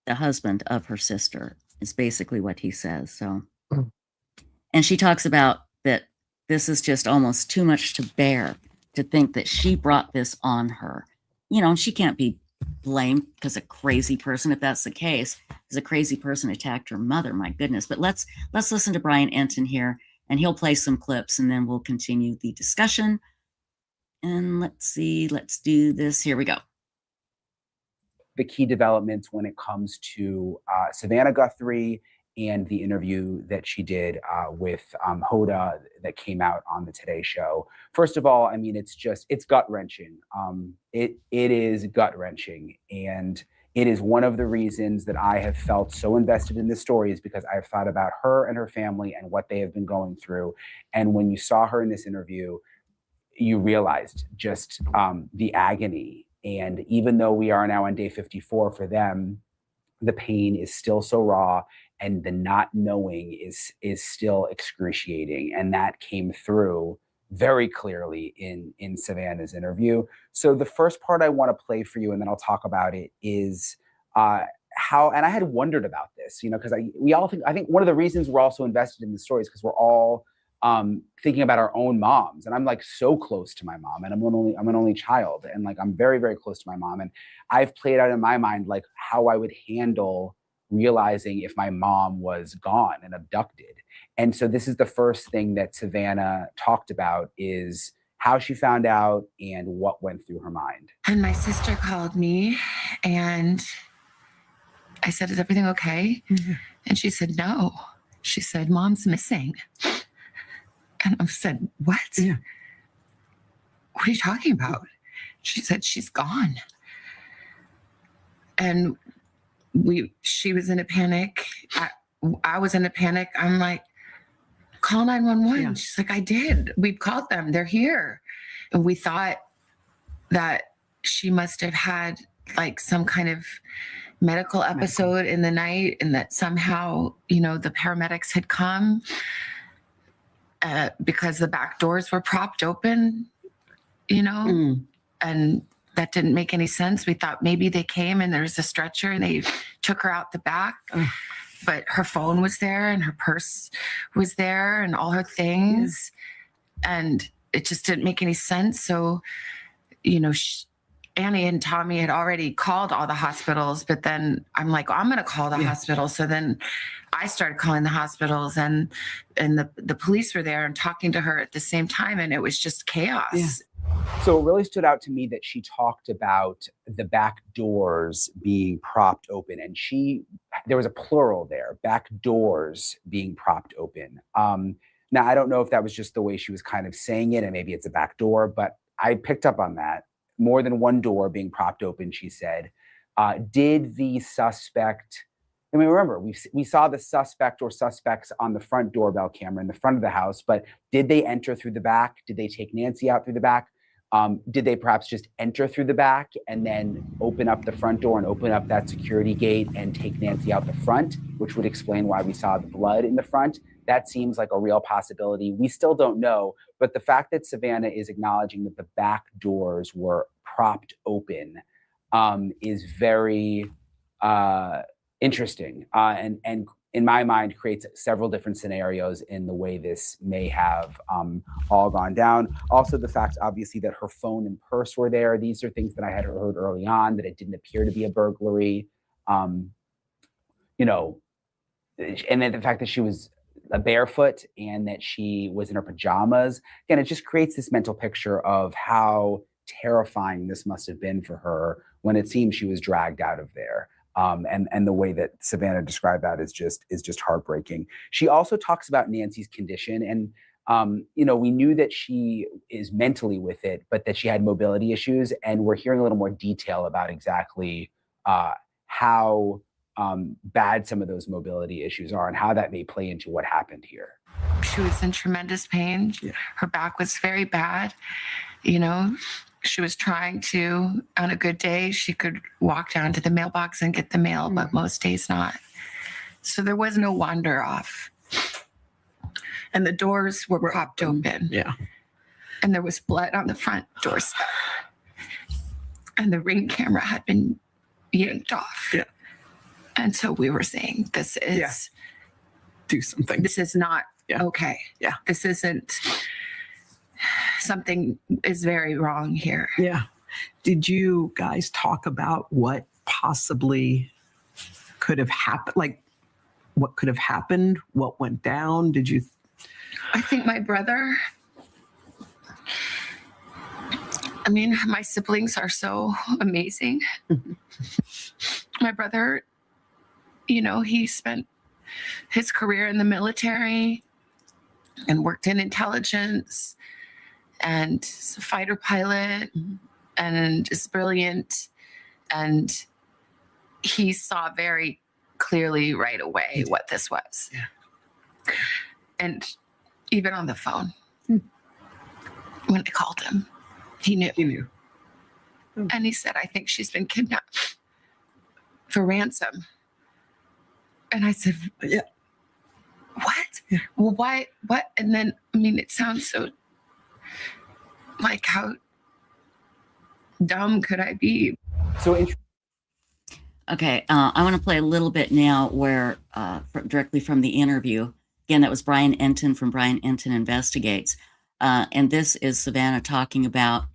husband of her sister is basically what he says. So, and she talks about that this is just almost too much to bear, to think that she brought this on her. You know, she can't be blamed because a crazy person, if that's the case, because a crazy person attacked her mother. My goodness. But let's listen to Brian Entin here, and he'll play some clips, and then we'll continue the discussion. And let's see, let's do this. Here we go. The key developments when it comes to Savannah Guthrie and the interview that she did with Hoda that came out on the Today Show. First of all, I mean, it's gut-wrenching. It is gut-wrenching. And It is one of the reasons that I have felt so invested in this story, is because I've thought about her and her family and what they have been going through. And when you saw her in this interview, you realized just the agony. And even though we are now on day 54 for them, the pain is still so raw, and the not knowing is still excruciating. And that came through very clearly in Savannah's interview. So the first part I want to play for you, and then I'll talk about it, is how, and I had wondered about this, because I think one of the reasons we're also invested in the story is because we're all thinking about our own moms. And I'm like so close to my mom, and I'm an only child, and like I'm very, very close to my mom. And I've played out in my mind like how I would handle realizing if my mom was gone and abducted. And so this is the first thing that Savannah talked about, is how she found out and what went through her mind. And my sister called me and I said, "Is everything okay?" Mm-hmm. And she said, "No." She said, "Mom's missing." And I said, "What? Yeah. What are you talking about?" She said, "She's gone." And she was in a panic. I was in a panic. I'm like, "Call 911. Yeah. She's like, "I did. We've called them. They're here." And we thought that she must have had like some kind of medical episode in the night, and that somehow, the paramedics had come because the back doors were propped open, and that didn't make any sense. We thought maybe they came and there's a stretcher and they took her out the back. But her phone was there and her purse was there and all her things. Yeah. And it just didn't make any sense. So, Annie and Tommy had already called all the hospitals, but then I'm like, I'm going to call the hospital. So then I started calling the hospitals, and the police were there and talking to her at the same time. And it was just chaos. Yeah. So it really stood out to me that she talked about the back doors being propped open, and there was a plural there, back doors being propped open. Now, I don't know if that was just the way she was kind of saying it, and maybe it's a back door, but I picked up on that. More than one door being propped open, she said. Did the suspect, remember, we saw the suspect or suspects on the front doorbell camera in the front of the house, but did they enter through the back? Did they take Nancy out through the back? Did they perhaps just enter through the back and then open up the front door and open up that security gate and take Nancy out the front, which would explain why we saw the blood in the front? That seems like a real possibility. We still don't know, but the fact that Savannah is acknowledging that the back doors were propped open is very interesting, and in my mind creates several different scenarios in the way this may have all gone down. Also, the fact, obviously, that her phone and purse were there. These are things that I had heard early on, that it didn't appear to be a burglary. And then the fact that she was barefoot and that she was in her pajamas. Again, it just creates this mental picture of how terrifying this must have been for her when it seems she was dragged out of there. And the way that Savannah described that is just heartbreaking. She also talks about Nancy's condition, and we knew that she is mentally with it, but that she had mobility issues, and we're hearing a little more detail about exactly how bad some of those mobility issues are and how that may play into what happened here. She was in tremendous pain. Yeah. Her back was very bad. She was trying to, on a good day, she could walk down to the mailbox and get the mail, but most days not. So there was no wander off. And the doors were propped open. Yeah. And there was blood on the front doorstep. And the Ring camera had been yanked off. Yeah. And so we were saying, this is... Do something. This is not okay. Yeah. This isn't... Something is very wrong here. Yeah. Did you guys talk about what possibly could have happened? Like, what could have happened? What went down? Did you? I think my brother, my siblings are so amazing. My brother, he spent his career in the military and worked in intelligence, and is a fighter pilot, and is brilliant. And he saw very clearly right away what this was. Yeah. And even on the phone, when I called him, he knew. He knew. And he said, I think she's been kidnapped for ransom. And I said, Yeah. what? Yeah. Well, why? What? And then, I mean, it sounds so like, how dumb could I be? So Okay, I want to play a little bit now where directly from the interview. Again, that was Brian Entin from Brian Entin Investigates. And this is Savannah talking about,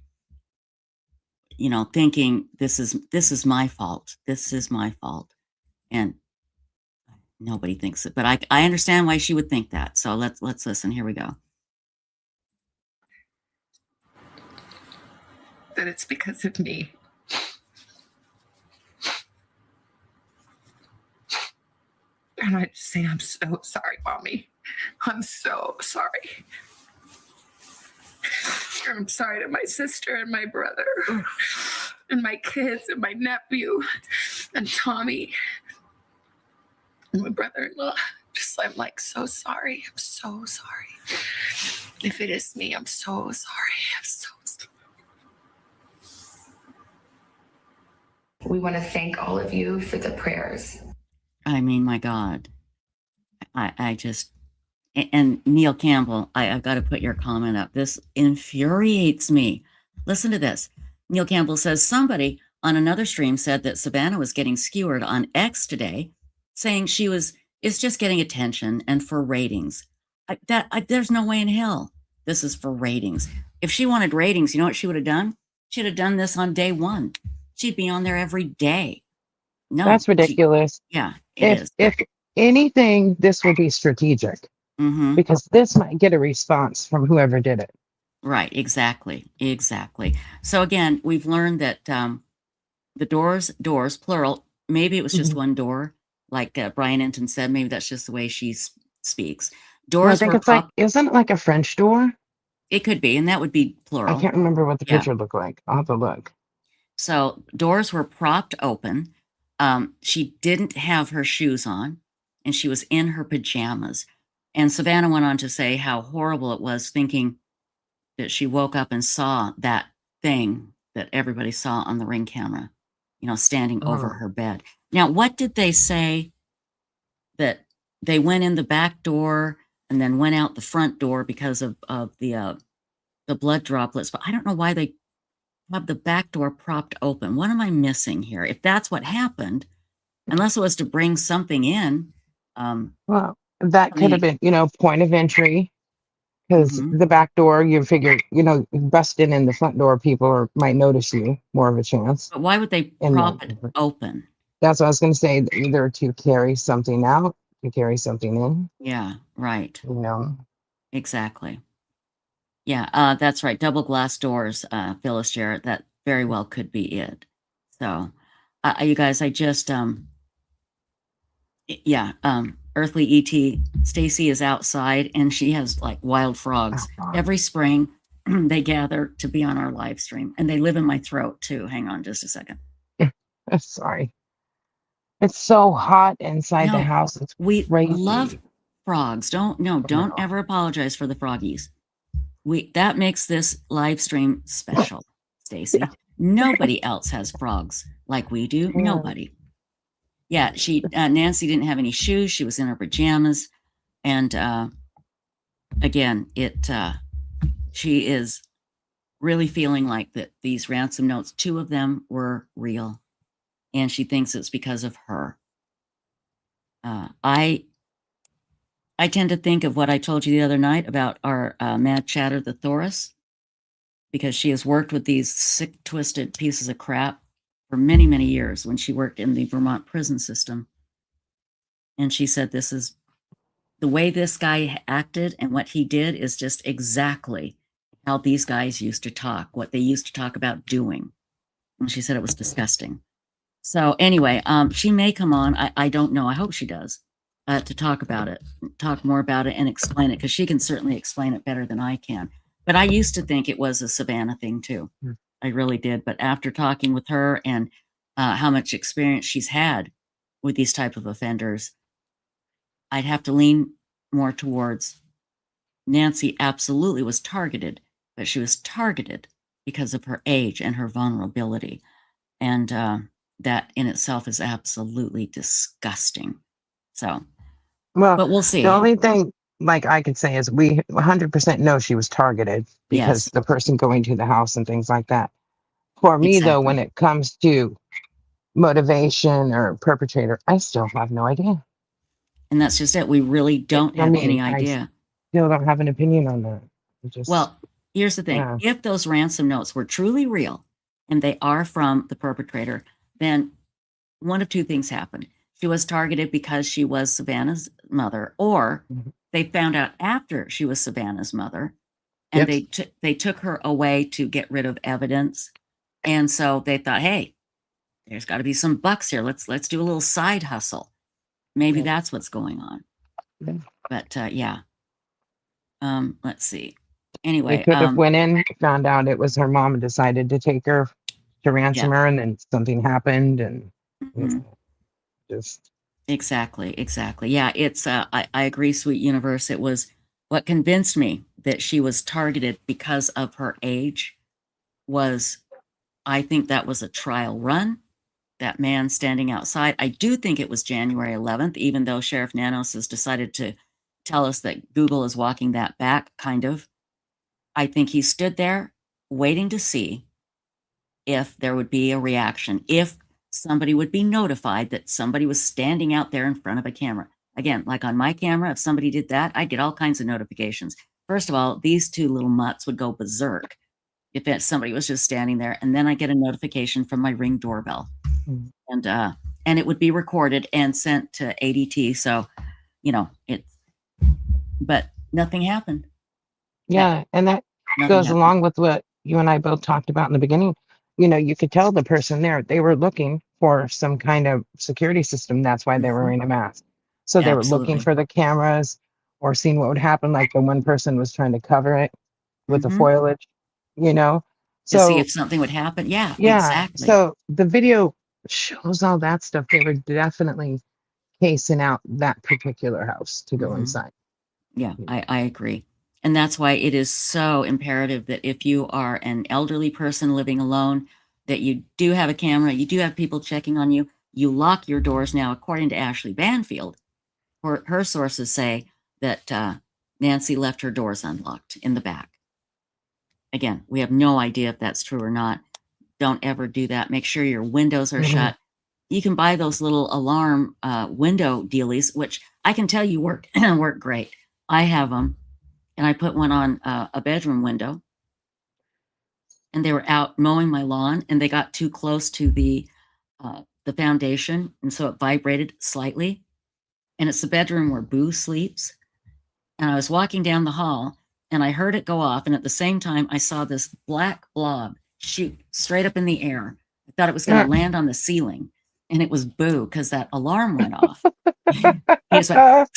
you know, thinking this is my fault. This is my fault. And nobody thinks it, but I understand why she would think that. So let's listen. Here we go. That it's because of me. And I just say, I'm so sorry, Mommy. I'm so sorry. I'm sorry to my sister and my brother and my kids and my nephew and Tommy and my brother-in-law. I'm like, so sorry. I'm so sorry. If it is me, I'm so sorry. I'm so sorry. We want to thank all of you for the prayers. I mean, my God, I just, and Neil Campbell, I've got to put your comment up. This infuriates me. Listen to this. Neil Campbell says, somebody on another stream said that Savannah was getting skewered on X today, saying is just getting attention and for ratings. There's no way in hell this is for ratings. If she wanted ratings, you know what she would have done? She'd have done this on day one. She'd be on there every day. No, That's ridiculous. Yeah, it is. If anything, this would be strategic because this might get a response from whoever did it. Right, exactly. So again, we've learned that the doors, plural, maybe it was just one door, like Brian Entin said, maybe that's just the way she speaks. Doors Well, I think it's like, isn't it like a French door? It could be, and that would be plural. I can't remember what the picture looked like. I'll have to look. So doors were propped open. She didn't have her shoes on, and she was in her pajamas. And Savannah went on to say how horrible it was, thinking that she woke up and saw that thing that everybody saw on the Ring camera, you know, standing over her bed. Now, what did they say? That they went in the back door and then went out the front door because of the blood droplets. But I don't know why they have the back door propped open. What am I missing here? If that's what happened, unless it was to bring something in. Well, that could have been, you know, point of entry, because the back door, you figure, you know, busting in the front door, people might notice you, more of a chance. But why would they prop it open? That's what I was going to say, either to carry something out, to carry something in. Yeah, right. You know. Exactly. Yeah, that's right. Double glass doors, Phyllis Jarrett. That very well could be it. So, you guys, I just, Earthly ET, Stacy is outside and she has like wild frogs. Every spring, they gather to be on our live stream, and they live in my throat too. Hang on just a second. Sorry. It's so hot inside the house. It's crazy. Love frogs. Don't ever apologize for the froggies. That makes this live stream special, Stacy. Nobody else has frogs like we do. Nobody. Yeah, Nancy didn't have any shoes. She was in her pajamas. And again, she is really feeling like that these ransom notes, 2 of them were real. And she thinks it's because of her. I tend to think of what I told you the other night about our Mad Chatter, the Thoris, because she has worked with these sick, twisted pieces of crap for many, many years when she worked in the Vermont prison system. And she said, this is the way this guy acted, and what he did is just exactly how these guys used to talk, what they used to talk about doing. And she said it was disgusting. So anyway, she may come on. I don't know. I hope she does, to talk about it, talk more about it and explain it, because she can certainly explain it better than I can. But I used to think it was a Savannah thing too. I really did. But after talking with her and how much experience she's had with these type of offenders, I'd have to lean more towards Nancy absolutely was targeted, but she was targeted because of her age and her vulnerability. And that in itself is absolutely disgusting. So, Well, but we'll see. the only thing like I could say is we 100% know she was targeted because Yes. the person going to the house and things like that. For me, though, when Exactly. it comes to motivation or perpetrator, I still have no idea. And that's just it. We really don't I have mean, any I idea. still don't have an opinion on that. It just, Well, here's the thing. yeah. If those ransom notes were truly real and they are from the perpetrator, then one of two things happened. She was targeted because she was Savannah's mother, or Mhm. they found out after she was Savannah's mother, and Yes. they took her away to get rid of evidence. And so they thought, hey, there's got to be some bucks here. Let's do a little side hustle. Maybe Yeah. that's what's going on. Yeah. But yeah. Let's see. They Anyway, could have went in, found out it was her mom, and decided to take her to ransom her, and then something happened, and you know, just exactly. Yeah, it's I agree, Sweet Universe. It was what convinced me that she was targeted because of her age was, I think that was a trial run. That man standing outside. I do think it was January 11th, even though Sheriff Nanos has decided to tell us that Google is walking that back, kind of. I think he stood there waiting to see if there would be a reaction, if somebody would be notified that somebody was standing out there in front of a camera. Again, like on my camera, if somebody did that, I'd get all kinds of notifications. First of all, these two little mutts would go berserk if somebody was just standing there, and then I get a notification from my Ring doorbell, and it would be recorded and sent to ADT. So, but nothing happened. yeah, and that goes along with what you and I both talked about in the beginning. You could tell the person there, they were looking for some kind of security system. That's why they were wearing a mask. So they were looking for the cameras or seeing what would happen. Like the one person was trying to cover it with the foliage, to So see if something would happen. Yeah, yeah. exactly. So the video shows all that stuff. They were definitely casing out that particular house to go inside. Yeah, I agree. And that's why it is so imperative that if you are an elderly person living alone, that you do have a camera, you do have people checking on you, you lock your doors. Now, according to Ashley Banfield, her sources say that Nancy left her doors unlocked in the back. Again, we have no idea if that's true or not. Don't ever do that. Make sure your windows are shut. You can buy those little alarm window dealies, which I can tell you work great. I have them, and I put one on a bedroom window, and they were out mowing my lawn, and they got too close to the foundation, and so it vibrated slightly. And it's the bedroom where Boo sleeps. And I was walking down the hall, and I heard it go off, and at the same time, I saw this black blob shoot straight up in the air. I thought it was going to land on the ceiling, and it was Boo because that alarm went off. He just went,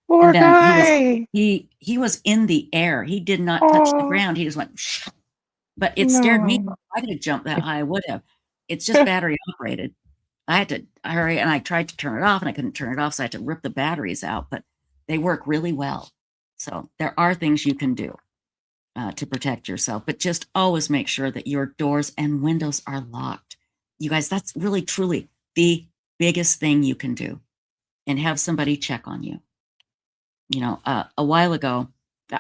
Poor and then guy. he was in the air. He did not touch the ground. He just went, but it scared me. If I could have jumped that high, I would have. It's just battery operated. I had to hurry, and I tried to turn it off, and I couldn't turn it off, so I had to rip the batteries out, but they work really well. So there are things you can do to protect yourself, but just always make sure that your doors and windows are locked. You guys, that's really, truly the biggest thing you can do, and have somebody check on you. A while ago,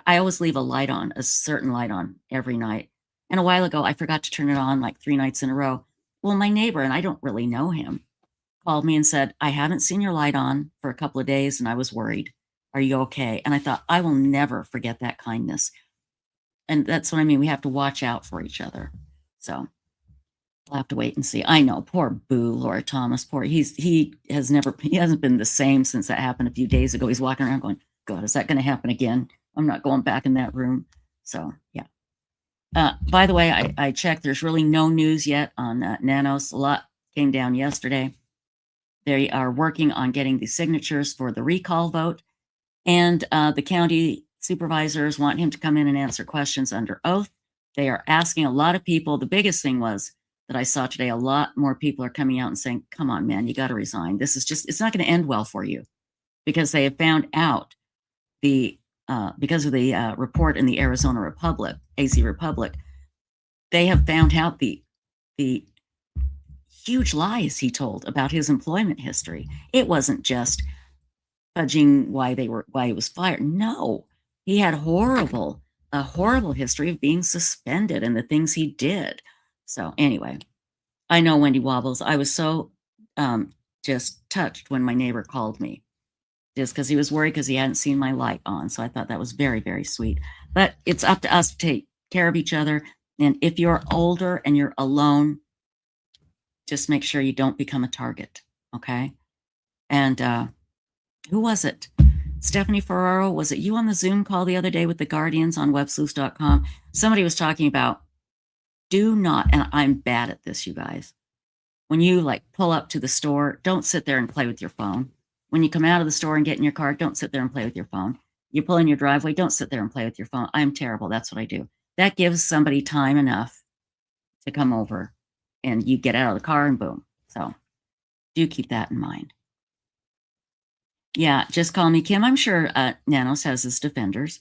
I always leave a certain light on every night. And a while ago, I forgot to turn it on like 3 nights in a row. Well, my neighbor, and I don't really know him, called me and said, I haven't seen your light on for a couple of days, and I was worried. Are you okay? And I thought, I will never forget that kindness. And that's what I mean. We have to watch out for each other. So we'll have to wait and see. I know, poor Boo, Laura Thomas, he hasn't been the same since that happened a few days ago. He's walking around going, God, is that going to happen again? I'm not going back in that room. So, yeah. By the way, I checked. There's really no news yet on Nanos. A lot came down yesterday. They are working on getting the signatures for the recall vote. And the county supervisors want him to come in and answer questions under oath. They are asking a lot of people. The biggest thing was that I saw today, a lot more people are coming out and saying, come on, man, you got to resign. This is just, it's not going to end well for you, because they have found out because of the report in the Arizona Republic, AZ Republic, they have found out the huge lies he told about his employment history. It wasn't just fudging why he was fired. No, he had a horrible history of being suspended and the things he did. So anyway, I know, Wendy Wobbles, I was so just touched when my neighbor called me, just because he was worried because he hadn't seen my light on. So I thought that was very, very sweet. But it's up to us to take care of each other. And if you're older and you're alone, just make sure you don't become a target. Okay. And who was it? Stephanie Ferraro, was it you on the Zoom call the other day with the Guardians on Websleuths.com? Somebody was talking about, do not, and I'm bad at this, you guys. When you like pull up to the store, don't sit there and play with your phone. When you come out of the store and get in your car, don't sit there and play with your phone. You pull in your driveway, don't sit there and play with your phone. I'm terrible. That's what I do. That gives somebody time enough to come over, and you get out of the car and boom. So do keep that in mind. Yeah, just call me Kim. I'm sure Nanos has his defenders.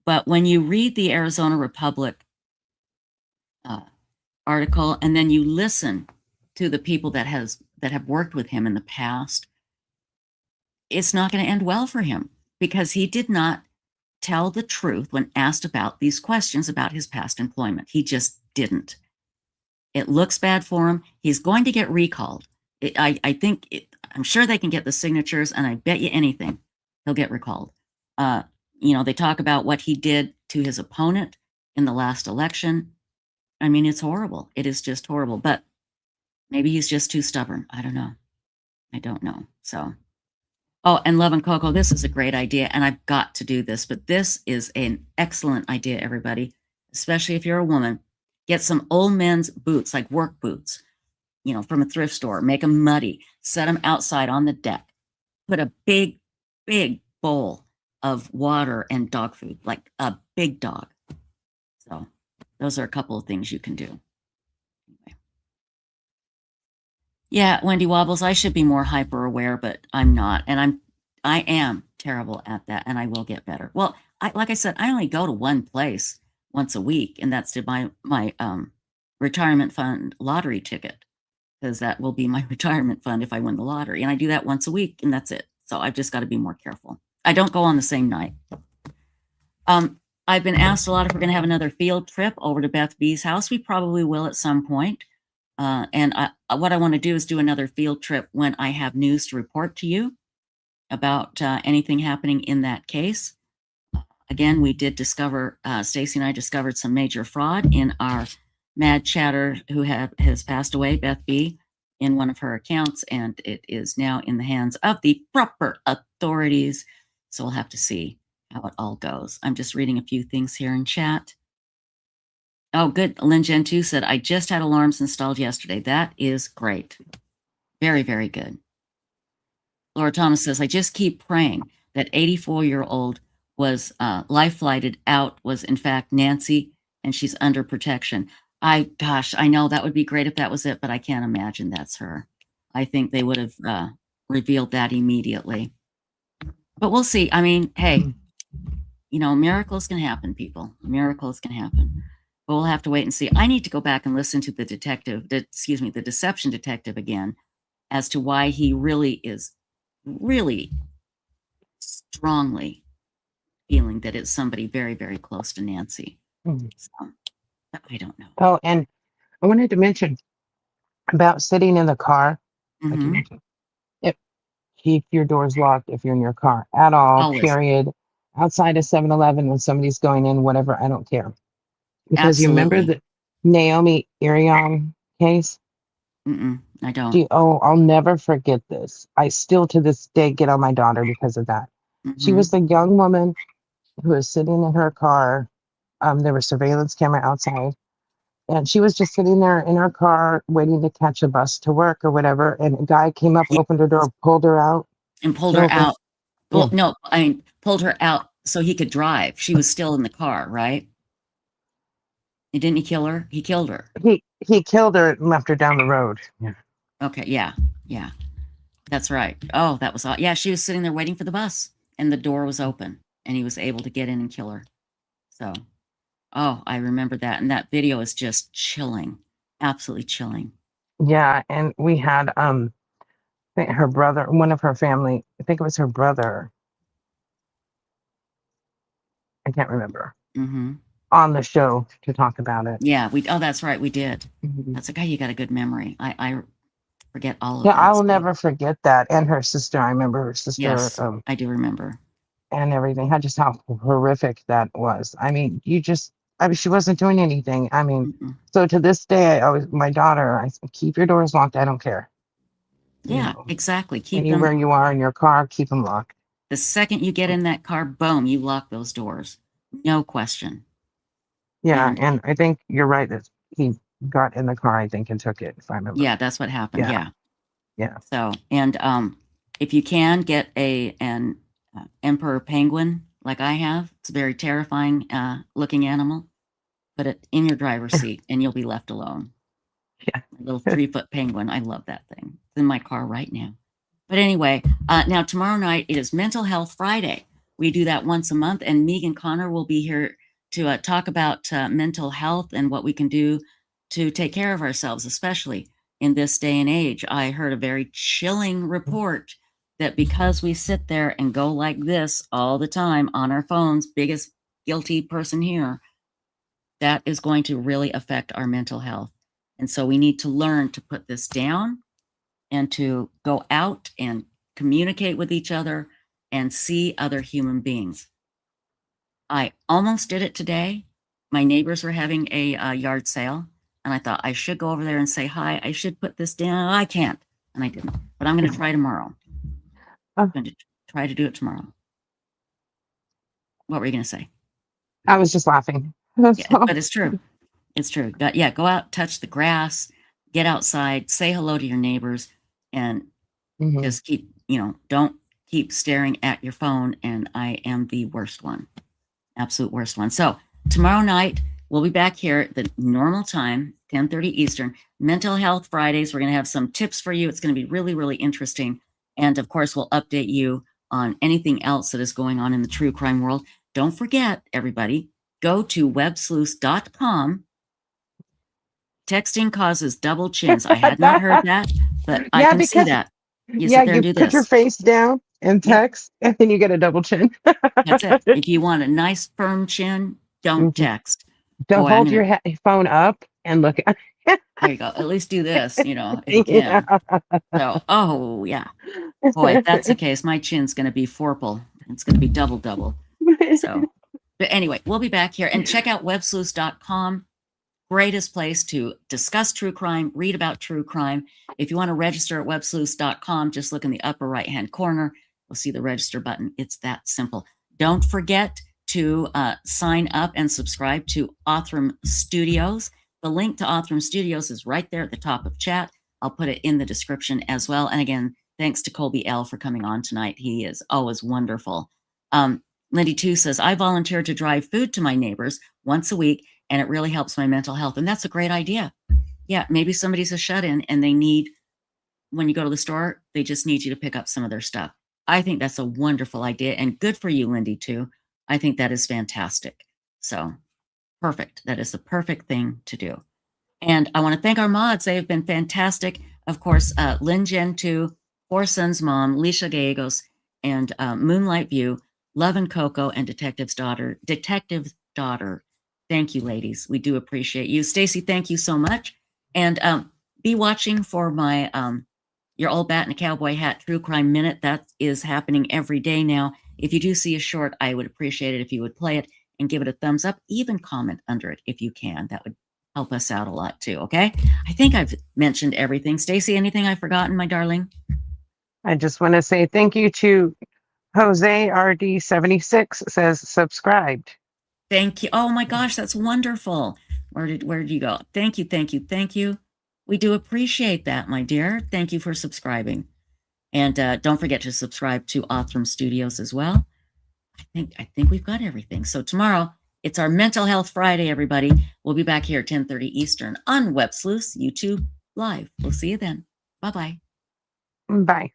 But when you read the Arizona Republic article, and then you listen to the people that have worked with him in the past, it's not going to end well for him, because he did not tell the truth when asked about these questions about his past employment. He just didn't. It looks bad for him. He's going to get recalled. I'm sure they can get the signatures, and I bet you anything he'll get recalled. They talk about what he did to his opponent in the last election. I mean, it's horrible. It is just horrible. But maybe he's just too stubborn. I don't know. I don't know. So, oh, and Love and Coco, this is a great idea, and I've got to do this. But this is an excellent idea, everybody, especially if you're a woman. Get some old men's boots, like work boots, from a thrift store. Make them muddy. Set them outside on the deck. Put a big, big bowl of water and dog food, like a big dog. So those are a couple of things you can do. Anyway. Yeah, Wendy Wobbles, I should be more hyper aware, but I'm not. And I am terrible at that, and I will get better. Well, like I said, I only go to one place once a week, and that's to buy my retirement fund lottery ticket, because that will be my retirement fund if I win the lottery. And I do that once a week, and that's it. So I've just got to be more careful. I don't go on the same night. I've been asked a lot if we're going to have another field trip over to Beth B's house. We probably will at some point. And what I want to do is do another field trip when I have news to report to you about anything happening in that case. Again, we did discover, Stacy and I discovered some major fraud in our mad chatter who has passed away, Beth B, in one of her accounts, and it is now in the hands of the proper authorities. So we'll have to see how it all goes. I'm just reading a few things here in chat. Oh, good. Lynn Gen 2 said, I just had alarms installed yesterday. That is great. Very, very good. Laura Thomas says, I just keep praying that 84-year-old was life flighted out was in fact Nancy, and she's under protection. I know that would be great if that was it, but I can't imagine that's her. I think they would have revealed that immediately. But we'll see. I mean, hey, miracles can happen, people. Miracles can happen. But we'll have to wait and see. I need to go back and listen to the deception detective again, as to why he really is strongly feeling that it's somebody very, very close to Nancy. So, but I don't know. Oh, and I wanted to mention about sitting in the car. Like you mentioned, keep your doors locked if you're in your car at all. Always. Period. Outside of 7-Eleven when somebody's going in, whatever, I don't care. Because you remember the Naomi Irion case? I don't. I'll never forget this. I still to this day get on my daughter because of that. She was the young woman who was sitting in her car. There was surveillance camera outside. And she was just sitting there in her car waiting to catch a bus to work or whatever. And a guy came up, opened her door, pulled her out. And pulled her out. Well, no, pulled her out so he could drive. She was still in the car, right? Didn't he kill her? He killed her. He killed her and left her down the road. Yeah. Okay, yeah. That's right. Oh, that was yeah, she was sitting there waiting for the bus and the door was open and he was able to get in and kill her. So, oh, I remember that. And that video is just chilling. Absolutely chilling. Yeah, and we had I think her brother, one of her family, I think it was her brother. I can't remember. Mm-hmm. On the show to talk about it. Yeah, oh, that's right, we did. Mm-hmm. That's a guy, you got a good memory. I forget all of Yeah, that. I will never forget that. And her sister, I remember her sister. Yes, I do remember. And everything. How just how horrific that was. I mean, she wasn't doing anything. I mean, so to this day, my daughter, I say, keep your doors locked. I don't care. Yeah, exactly. Keep anywhere them, you are in your car, keep them locked. The second you get in that car, boom, you lock those doors. No question. Yeah, and I think you're right that he got in the car, I think, and took it, if I remember. Yeah, that's what happened. Yeah. So, and if you can get an emperor penguin like I have, it's a very terrifying looking animal. Put it in your driver's seat and you'll be left alone. Yeah. A little 3-foot penguin. I love that thing. It's in my car right now. But anyway, now tomorrow night it is Mental Health Friday. We do that once a month, and Megan Connor will be here to talk about mental health and what we can do to take care of ourselves, especially in this day and age. I heard a very chilling report that because we sit there and go like this all the time on our phones, biggest guilty person here, that is going to really affect our mental health. And so we need to learn to put this down and to go out and communicate with each other and see other human beings. I almost did it today. My neighbors were having a yard sale, and I thought I should go over there and say hi. I should put this down. I can't, and I didn't. But I'm going to try tomorrow. I'm going to try to do it tomorrow. What were you going to say? I was just laughing. Yeah, but it's true. It's true. Go out, touch the grass, get outside, say hello to your neighbors, and just keep, don't keep staring at your phone. And I am the worst one, absolute worst one. So tomorrow night, we'll be back here at the normal time, 10:30 Eastern, Mental Health Fridays. We're going to have some tips for you. It's going to be really, really interesting. And of course, we'll update you on anything else that is going on in the true crime world. Don't forget, everybody, go to websleuths.com. Texting causes double chins. I had not heard that, but I can see that. You sit there and do put your face down and text, and then you get a double chin. That's it. If you want a nice firm chin, don't text. Don't hold your phone up and look at. There you go. At least do this, if you can. So, boy, if that's the case, my chin's going to be forple. It's going to be double. So, but anyway, we'll be back here, and check out websleuths.com. Greatest place to discuss true crime, read about true crime. If you want to register at websleuths.com, just look in the upper right-hand corner. You'll see the register button. It's that simple. Don't forget to sign up and subscribe to Othram Studios. The link to Othram Studios is right there at the top of chat. I'll put it in the description as well. And again, thanks to Colby L. for coming on tonight. He is always wonderful. Lindy 2 says, I volunteer to drive food to my neighbors once a week, and it really helps my mental health. And that's a great idea. Yeah, maybe somebody's a shut-in and they need, when you go to the store, they just need you to pick up some of their stuff. I think that's a wonderful idea, and good for you, Lindy, too. I think that is fantastic. So perfect. That is the perfect thing to do. And I want to thank our mods. They have been fantastic. Of course, Lynn Jen 2, Four Sons Mom, Leisha Gallegos, and Moonlight View, Love and Coco, and Detective's Daughter. Thank you, ladies. We do appreciate you. Stacy, thank you so much. And be watching for my Your Old Bat in a Cowboy Hat True Crime Minute. That is happening every day now. If you do see a short, I would appreciate it if you would play it and give it a thumbs up, even comment under it if you can. That would help us out a lot too, okay? I think I've mentioned everything. Stacy, anything I've forgotten, my darling? I just want to say thank you to Jose RD76 says subscribed. Thank you. Oh my gosh, that's wonderful. Where did you go? Thank you. We do appreciate that, my dear. Thank you for subscribing. And don't forget to subscribe to Authram Studios as well. I think we've got everything. So tomorrow, It's our Mental Health Friday, everybody. We'll be back here at 10:30 Eastern on Websleuths YouTube Live. We'll see you then. Bye-bye. Bye.